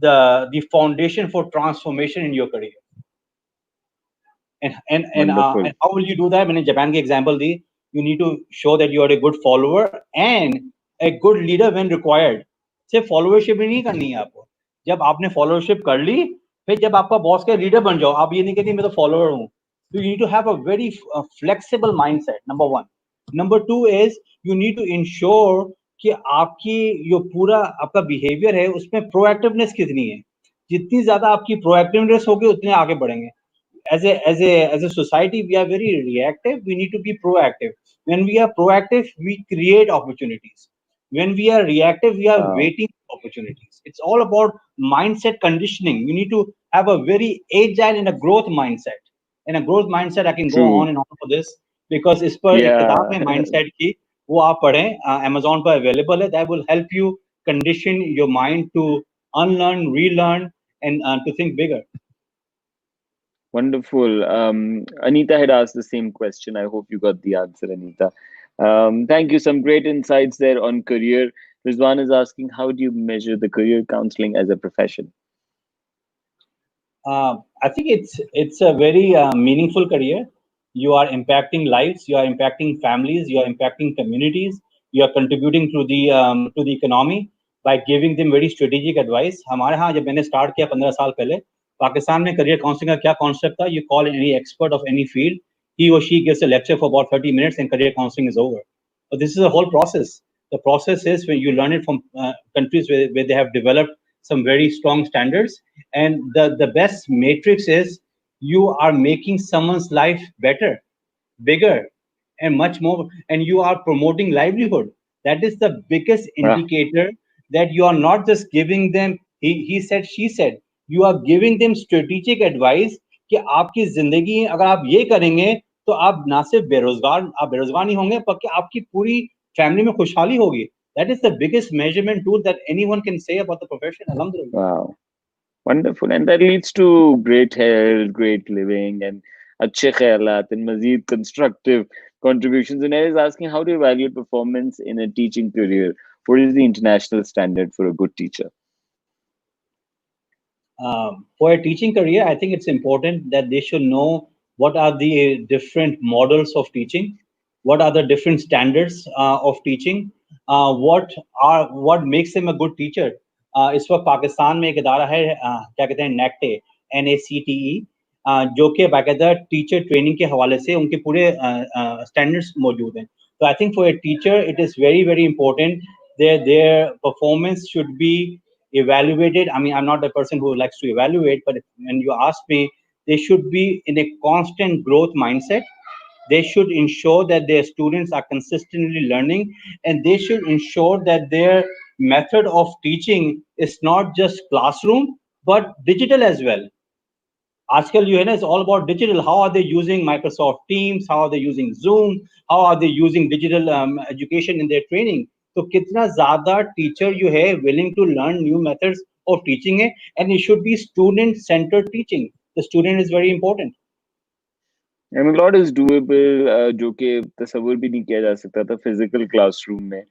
the foundation for transformation in your career. Wonderful. And how will you do that? मैंने जापान की example the. You need to show that you are a good follower and a good leader when required. सिर्फ followership ही नहीं करनी है आपको। जब आपने followership कर ली, फिर जब आपका बॉस का लीडर बन जाओ, आप ये नहीं कहती मैं तो फॉलोअर हूँ। You need to have a very flexible mindset. Number one. Number two is you need to ensure कि आपकी जो पूरा आपका बिहेवियर है उसमें प्रोएक्टिवनेस कितनी है। जितनी ज्यादा आपकी प्रोएक्टिवनेस होगी उतने आगे बढ़ेंगे। As a society, we are very reactive. We need to be proactive. When we are proactive, we create opportunities. When we are reactive, we are Wow. waiting for opportunities. It's all about mindset conditioning. You need to have a very agile and a growth mindset. In a growth mindset, I can go on True. and on for this because इस पर एक किताब Yeah. है mindset की, वो आप पढ़ें, Amazon पर available है. That will help you condition your mind to unlearn, relearn, and to think bigger. Wonderful. Anita had asked the same question. I hope you got the answer, Anita. Thank you. Some great insights there on career. Rizwan is asking, how do you measure the career counseling as a profession? I think it's a very meaningful career. You are impacting lives, you are impacting families, you are impacting communities, you are contributing to the economy by giving them very strategic advice. हमारे यहाँ जब मैंने start किया 15 साल पहले, पाकिस्तान में career counseling का क्या concept था? You call any expert of any field, he or she gives a lecture for about 30 minutes and career counseling is over. But this is a whole process. The process is when you learn it from countries where they have developed some very strong standards, and the best matrix is you are making someone's life better, bigger, and much more, and you are promoting livelihood. That is the biggest Ah, indicator that you are not just giving them he said she said, you are giving them strategic advice कि आपकी जिंदगी अगर आप ये करेंगे तो आप ना सिर्फ बेरोजगार नहीं होंगे बल्कि आपकी पूरी फैमिली में खुशहाली होगी. That is the biggest measurement tool that anyone can say about the profession. Alhamdulillah. wow. Wonderful. And that leads to great health, great living, and अच्छे ख्यालात and mazid constructive contributions. And I is asking, how do you evaluate performance in a teaching career? What is the international standard for a good teacher? For a teaching career, I think it's important that they should know what are the different models of teaching, what are the different standards of teaching, what makes them a good teacher. इस वक्त पाकिस्तान में एक इदारा है क्या कहते हैं नेक्टे NACTE जो कि बाकायदा टीचर ट्रेनिंग के हवाले से उनके पूरे स्टैंडर्ड्स मौजूद हैं. So I think for a teacher it is very very important their performance should be evaluated. I mean, I'm not a person who likes to evaluate, but when you ask me, they should be in a constant growth mindset. They should ensure that their students are consistently learning, and they should ensure that their method of teaching is not just classroom, but digital as well. आजकल जो है ना, it's all about digital. How are they using Microsoft Teams? How are they using Zoom? How are they using digital education in their training? तो कितना ज़्यादा teacher जो है willing to learn new methods of teaching है, and it should be student-centered teaching. The student is very important. And a lot is doable, जो कि तस्वुर भी नहीं किया जा सकता था physical classroom में.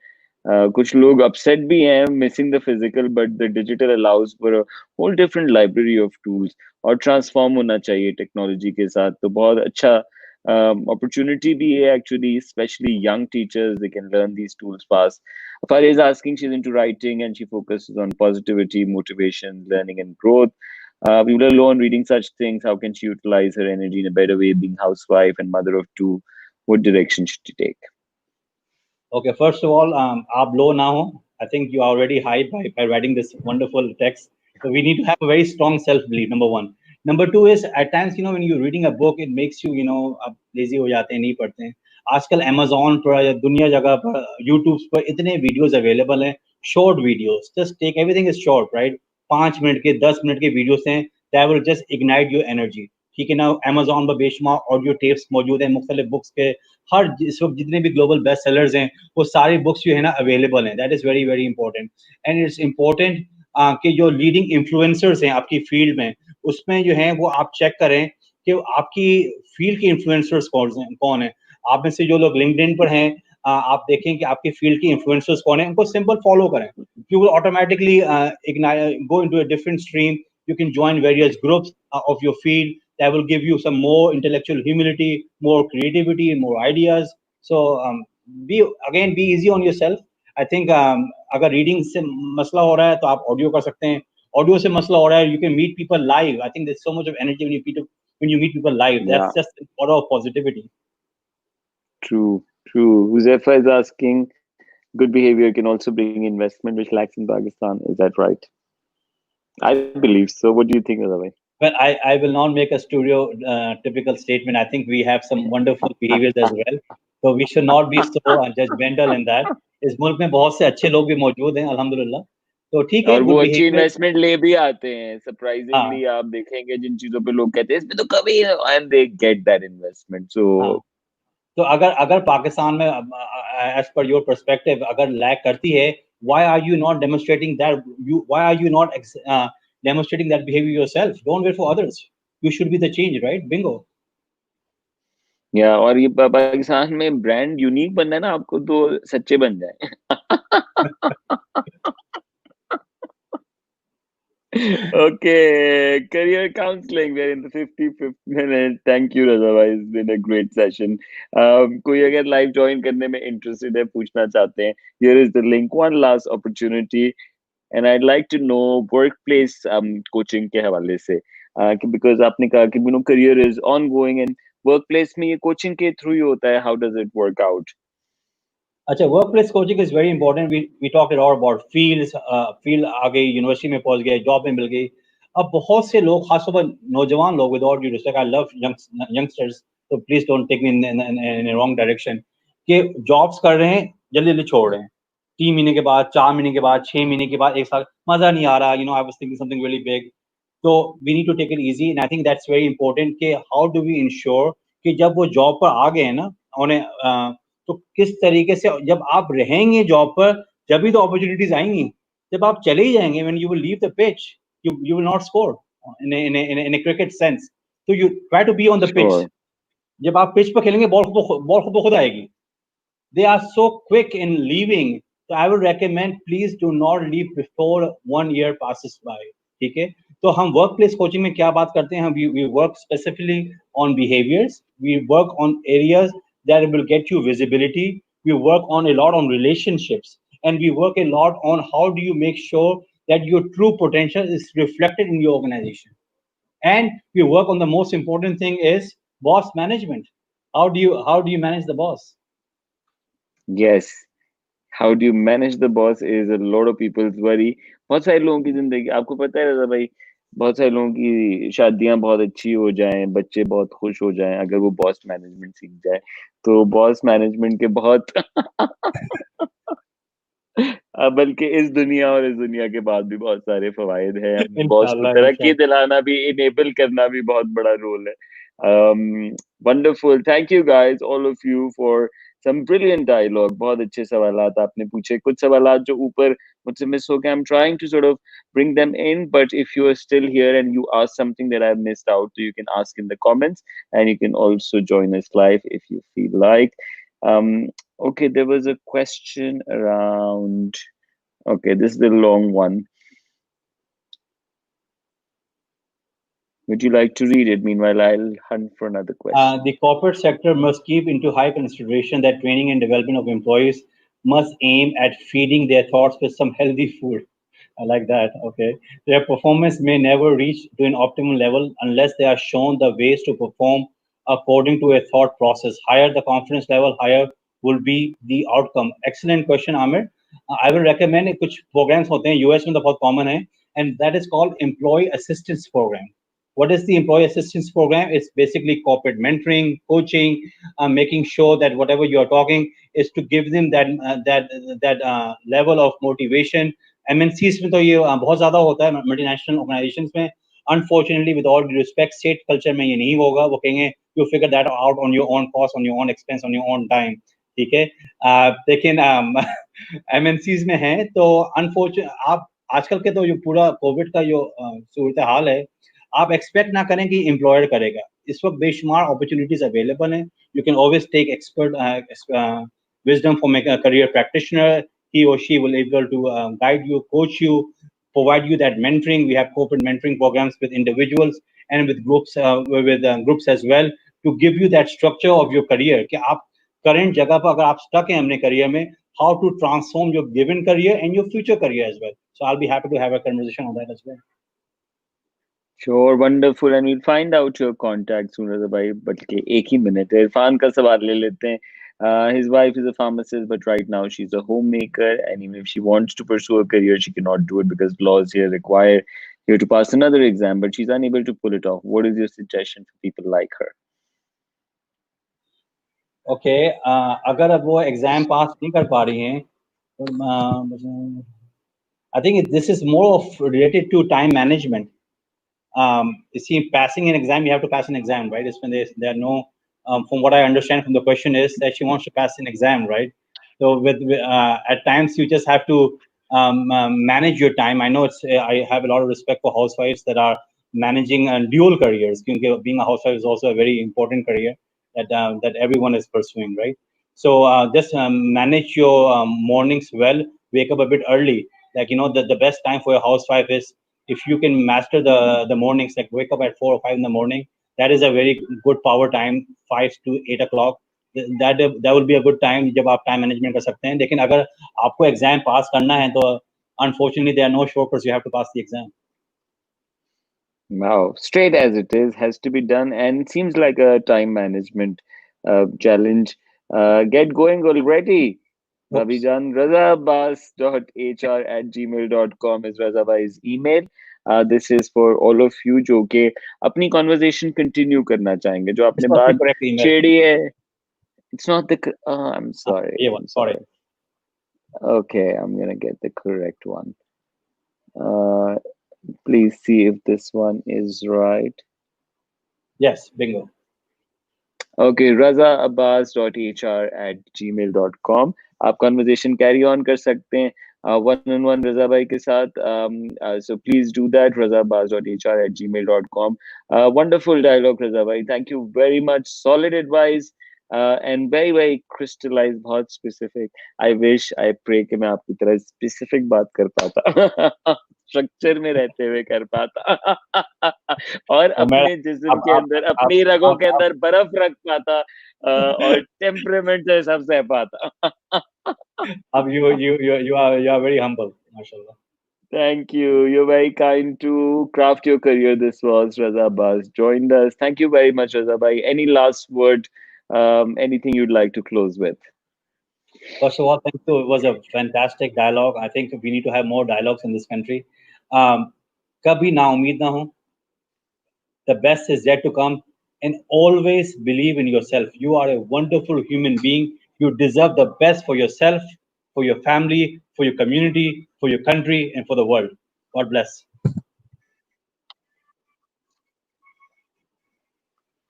कुछ लोग upset भी हैं missing the physical, but the digital allows for a whole different library of tools और transform होना चाहिए technology के साथ. तो बहुत अच्छा opportunity भी है actually, especially young teachers, they can learn these tools fast. Farah is asking, she's into writing and she focuses on positivity, motivation, learning and growth. People alone reading such things, how can she utilize her energy in a better way, being housewife and mother of two? What direction should she take? Okay, first of all, आप low now. I think you are already high by writing this wonderful text. So we need to have a very strong self-belief, number one. Number two is at times, when you're reading a book, it makes you, आप lazy हो जाते हैं, नहीं पढ़ते हैं. आजकल Amazon पर या दुनिया जगह पर YouTube पर इतने videos available हैं, short videos. Just take everything is short, right? 5 minute के 10 मिनट के videos हैं, that will just ignite your energy. ठीक है ना. Amazon पर बेशुमार ऑडियो टेप्स मौजूद हैं मुख्तलिफ बुक्स के. हर इस वक्त जितने भी ग्लोबल बेस्ट सेलर्स हैं वो सारी बुक्स जो है ना अवेलेबल हैं. That is very very important. And it's important कि जो लीडिंग इन्फ्लुएंसर्स हैं आपकी फील्ड में, उसमें जो है वो आप चेक करें कि आपकी फील्ड के इन्फ्लुएंसर्स कौन है. आप में से जो लोग लिंक्डइन पर हैं, आप देखें कि आपकी फील्ड के इन्फ्लुएंसर्स कौन है, उनको सिंपल फॉलो करें. You will automatically go into a different stream. You can join various groups of your field that will give you some more intellectual humility, more creativity, more ideas. So be easy on yourself. I think अगर reading से मसला हो रहा है तो आप audio कर सकते हैं. ऑडियो से मसला हो रहा है, you can meet people live. I think there's so much of energy when you meet people live. Yeah, That's just a lot of positivity. true, true. Huzaifa is asking, good behavior can also bring investment, which lacks in Pakistan. Is that right? I believe so. What do you think, Raza? Well, I will not make a studio typical statement. I think we have some wonderful behaviors as well. So we should not be so judgmental in that. इस मुल्क में बहुत से अच्छे लोग भी मौजूद हैं अल्हम्दुलिल्लाह. तो ठीक है, और वो गुड अच्छी बिहेवियर. इन्वेस्टमेंट ले भी आते हैं सरप्राइजिंगली. हाँ आप देखेंगे जिन चीजों पे लोग कहते हैं इसमें तो कभी, and they get that investment. So हाँ. तो अगर पाकिस्तान में एज पर योर पर्सपेक्टिव अगर लैक करती है, why are you not demonstrating that? Why are you not demonstrating that behavior yourself? Don't wait for others. You should be the change, right? Bingo. या और ये पाकिस्तान में ब्रांड यूनिक बनना है ना, आपको तो सच्चे बन जाए. Okay, career counseling. We're in the 55th minute. Thank you, Raza. It's been a great session. कोई अगर लाइव ज्वाइन करने में इंटरेस्टेड है, पूछना चाहते हैं, here is the link. One last opportunity, and I'd like to know workplace coaching के हवाले से, because आपने कहा कि career is ongoing and workplace में ये coaching के through ही होता है. How does it work out? अच्छा, workplace coaching is very important. We talk a lot about fields. Field आ गई, यूनिवर्सिटी में पहुंच गए, जॉब में मिल गई. अब बहुत से लोग, खासतौर पर नौजवान लोग, without due respect, I love youngsters, तो please don't take me in wrong direction, कि जॉब्स कर रहे हैं, जल्दी जल्दी छोड़ रहे हैं. 3 महीने के बाद, 4 महीने के बाद, 6 महीने के बाद, एक साल, मजा नहीं आ रहा. I was thinking something really big. तो we need to take it easy, and I think that's very important कि हाउ डू वी इंश्योर कि जब वो जॉब पर आ गए हैं ना, उन्हें तो किस तरीके से जब आप रहेंगे जॉब पर, जब भी तो अपॉर्चुनिटीज आएंगी. जब आप चले ही जाएंगे, when you will leave the pitch, you will not score in a cricket sense. So you try to be on the pitch. Sure. जब आप पिच पर खेलेंगे बॉल खुद ब खुद आएगी. They are so quick in leaving. So I would recommend, please do not leave before 1 year passes by. ठीक है. तो हम वर्क प्लेस कोचिंग में क्या बात करते हैं, we work specifically on behaviors, we work on areas that will get you visibility, we work on a lot on relationships, and we work a lot on how do you make sure that your true potential is reflected in your organization. And we work on the most important thing is boss management. How do you manage the boss? Yes. How do you manage the boss is a lot of people's worry. बहुत सारे लोगों की जिंदगी, आपको पता है रज़ा भाई, बहुत सारे लोगों की शादियां बहुत अच्छी हो जाएं, बच्चे बहुत खुश हो जाएं, अगर वो बॉस मैनेजमेंट सीख जाए तो बॉस मैनेजमेंट के बहुत बल्कि इस दुनिया और इस दुनिया के बाद भी बहुत सारे फवायद हैं. अपने बॉस को Inshallah, तरक्की inshallah. दिलाना भी, इनेबल करना भी बहुत बड़ा रोल है. Wonderful. Thank you guys, all of you, for some brilliant dialogue. बहुत अच्छे सवालात आपने पूछे. कुछ सवालात जो ऊपर मुझसे मिस हो गए, I'm trying to sort of bring them in, but if you are still here and you ask something that I've missed out, you can ask in the comments, and you can also join us live if you feel like. Um, okay, there was a question around. Okay, this is a long one. Would you like to read it? Meanwhile, I'll hunt for another question. The corporate sector must keep into high consideration that training and development of employees must aim at feeding their thoughts with some healthy food. I like that. Okay. Their performance may never reach to an optimal level unless they are shown the ways to perform according to a thought process. Higher the confidence level, higher will be the outcome. Excellent question, Amir. I will recommend कुछ programs होते हैं US में तो बहुत common है, and that is called employee assistance program. What is the employee assistance program? It's basically corporate mentoring, coaching, making sure that whatever you are talking is to give them that level of motivation. MNCs में तो ये बहुत ज़्यादा होता है, multinational organizations में. Unfortunately, with all due respect, state culture में ये नहीं होगा. वो कहेंगे you figure that out on your own cost, on your own expense, on your own time. ठीक है. लेकिन MNCs में है तो unfortunately आप आजकल के तो जो पूरा कोविड का जो सूरत हाल है, आप एक्सपेक्ट ना करें कि एम्प्लॉयर करेगा. इस वक्त बेशुमार अपॉर्चुनिटीज अवेलेबल हैं. You can always take expert wisdom from a career practitioner. He or she will able to guide you, coach you, provide you that mentoring. We have corporate mentoring programs with individuals and with groups as well, to give you that structure of your career कि आप current जगह पर अगर आप stuck हैं अपने career में, how to transform your given career and your future career as well. So I'll be happy to have a conversation on that as well. Sure, wonderful, and we'll find out your contact sooner भाई. बल्कि एक ही minute है, इरफान का सवाल ले लेते हैं. His wife is a pharmacist, but right now she's a homemaker, and even if she wants to pursue a career, she cannot do it because laws here require her to pass another exam, but she's unable to pull it off. What is your suggestion for people like her? Okay, अगर अब वो exam पास नहीं कर पा रही हैं, तो I think this is more of related to time management. You see, passing an exam, you have to pass an exam, right? It's when there are no, from what I understand from the question is that she wants to pass an exam, right? So at times you just have to manage your time. I know I have a lot of respect for housewives that are managing dual careers. Being a housewife is also a very important career that everyone is pursuing, right? So just manage your mornings well. Wake up a bit early. Like, the best time for a housewife is if you can master the mornings, like wake up at 4 or 5 in the morning. That is a very good power time, 5 to 8 o'clock. That will be a good time जब आप time management कर सकते हैं. लेकिन अगर आपको exam pass करना है तो unfortunately there are no shortcuts. You have to pass the exam. Wow, straight as it is, has to be done, and it seems like a time management challenge. Get going already. Bhabijan, razaabbas.hr@gmail.com is Razabai's email. This is for all of you जो कि अपनी conversation continue करना चाहेंगे, जो आपने बात correct email. छेड़ी है. It's not the. I'm sorry. I'm sorry. Okay, I'm gonna get the correct one. Please see if this one is right. Yes, bingo. Okay, razaabbas.hr@gmail.com. आप conversation carry on कर सकते हैं. one-on-one Raza bhai ke saath. So please do that, razaabbas.hr@gmail.com. Wonderful dialogue, Raza bhai. Thank you very much. Solid advice. And very very crystallized, बहुत specific. I wish, I pray कि मैं आपकी तरह specific बात कर पाता स्ट्रक्चर में रहते हुए कर पाता और उमर, अपने जिस्म आप के आप अंदर, आप अपनी रगों आप के आप अंदर बर्फ रख पाता और टेम्परेमेंट से सब सह पाता आप you are very humble, mashallah. Thank you. You're very kind to craft your career. This was Raza Abbas joined us. Thank you very much, Raza bhai. Any last word? Anything you'd like to close with? First of all, thank you. It was a fantastic dialogue. I think we need to have more dialogues in this country. कभी ना उम्मीद ना हो. The best is yet to come, and always believe in yourself. You are a wonderful human being. You deserve the best for yourself, for your family, for your community, for your country, and for the world. God bless.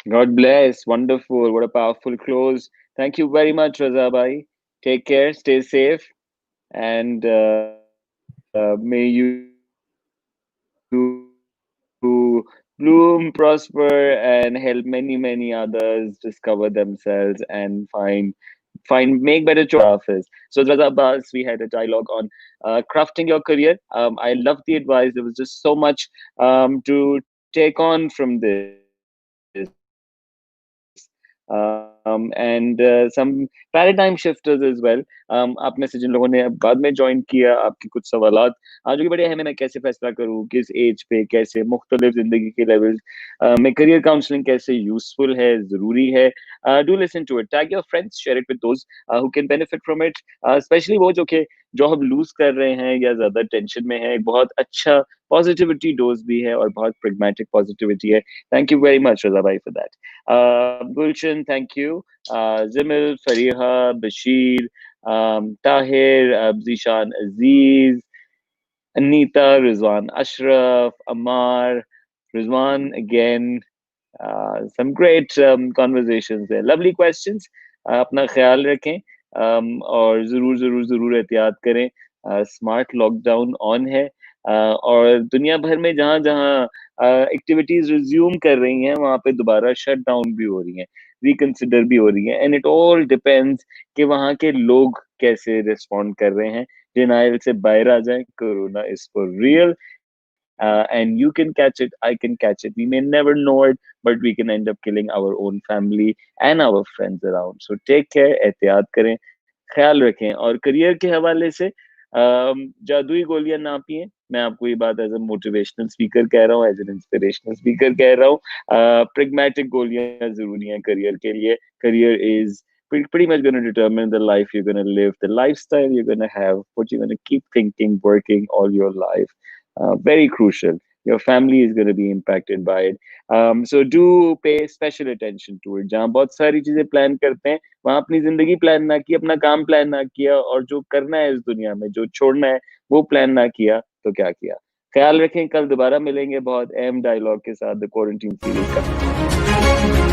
God bless. Wonderful. What a powerful close. Thank you very much, Raza bhai. Take care. Stay safe. And may you bloom, prosper, and help many, many others discover themselves and make better choices. So, Raza Abbas, we had a dialogue on crafting your career. I love the advice. There was just so much to take on from this. And some paradigm shifters as well. आप में से जिन लोगों ने बाद में join किया, आपके कुछ सवालात जो कि बड़े अहम है, मैं कैसे फैसला करूँ, किस एज पे, कैसे मुख्तलिफ जिंदगी के लेवल्स में करियर काउंसलिंग कैसे यूजफुल है, जरूरी है. Do listen to it, tag your friends, share it with दोस्त who can benefit from it, especially वो जो कि जॉब लूज कर रहे हैं या ज्यादा टेंशन में है. एक बहुत अच्छा पॉजिटिविटी डोज भी है और बहुत प्रेगमेटिक पॉजिटिविटी है. थैंक यू वेरी मच रजा भाई for that. Gulshan, thank you. Zimil, Fariha, Bashir, Tahir, Zishan Aziz, Anita, Rizwan Ashraf, Amar, Rizwan again. Some great conversations there. Lovely questions. अपना ख्याल रखें और ज़रूर ज़रूर ज़रूर एहतियात करें. स्मार्ट लॉकडाउन ऑन है और दुनिया भर में जहाँ जहाँ एक्टिविटीज रिज्यूम कर रही हैं वहाँ पे दोबारा शट डाउन भी हो रही हैं, रिकंसिडर भी हो रही हैं. एंड इट ऑल डिपेंड्स कि वहाँ के लोग कैसे रिस्पॉन्ड कर रहे हैं. डिनाइल से बाहर आ जाए. Corona is for real. And you can catch it, I can catch it. We may never know it, but we can end up killing our own family and our friends around. So take care, एहतियात करें, ख्याल रखें. और career के हवाले से जादुई गोलियां ना पिए. मैं आपको ये बात एज ए मोटिवेशनल स्पीकर कह रहा हूँ, एज एन इंस्पिरेशनल स्पीकर कह रहा हूँ. प्रेगमेटिक गोलियां जरूरी हैं करियर के लिए. Career is pretty much going to determine the life you're going to live, the lifestyle you're going to have, what you're going to keep thinking, working all your life. Very crucial. Your family is going to be impacted by it. So do pay special attention to it. जहाँ बहुत सारी चीजें plan करते हैं वहाँ अपनी जिंदगी plan ना की, अपना काम प्लान ना किया, और जो करना है इस दुनिया में, जो छोड़ना है वो प्लान ना किया, तो क्या किया. ख्याल रखें. कल दोबारा मिलेंगे बहुत अहम डायलॉग के साथ द क्वारंटीन सीरीज का.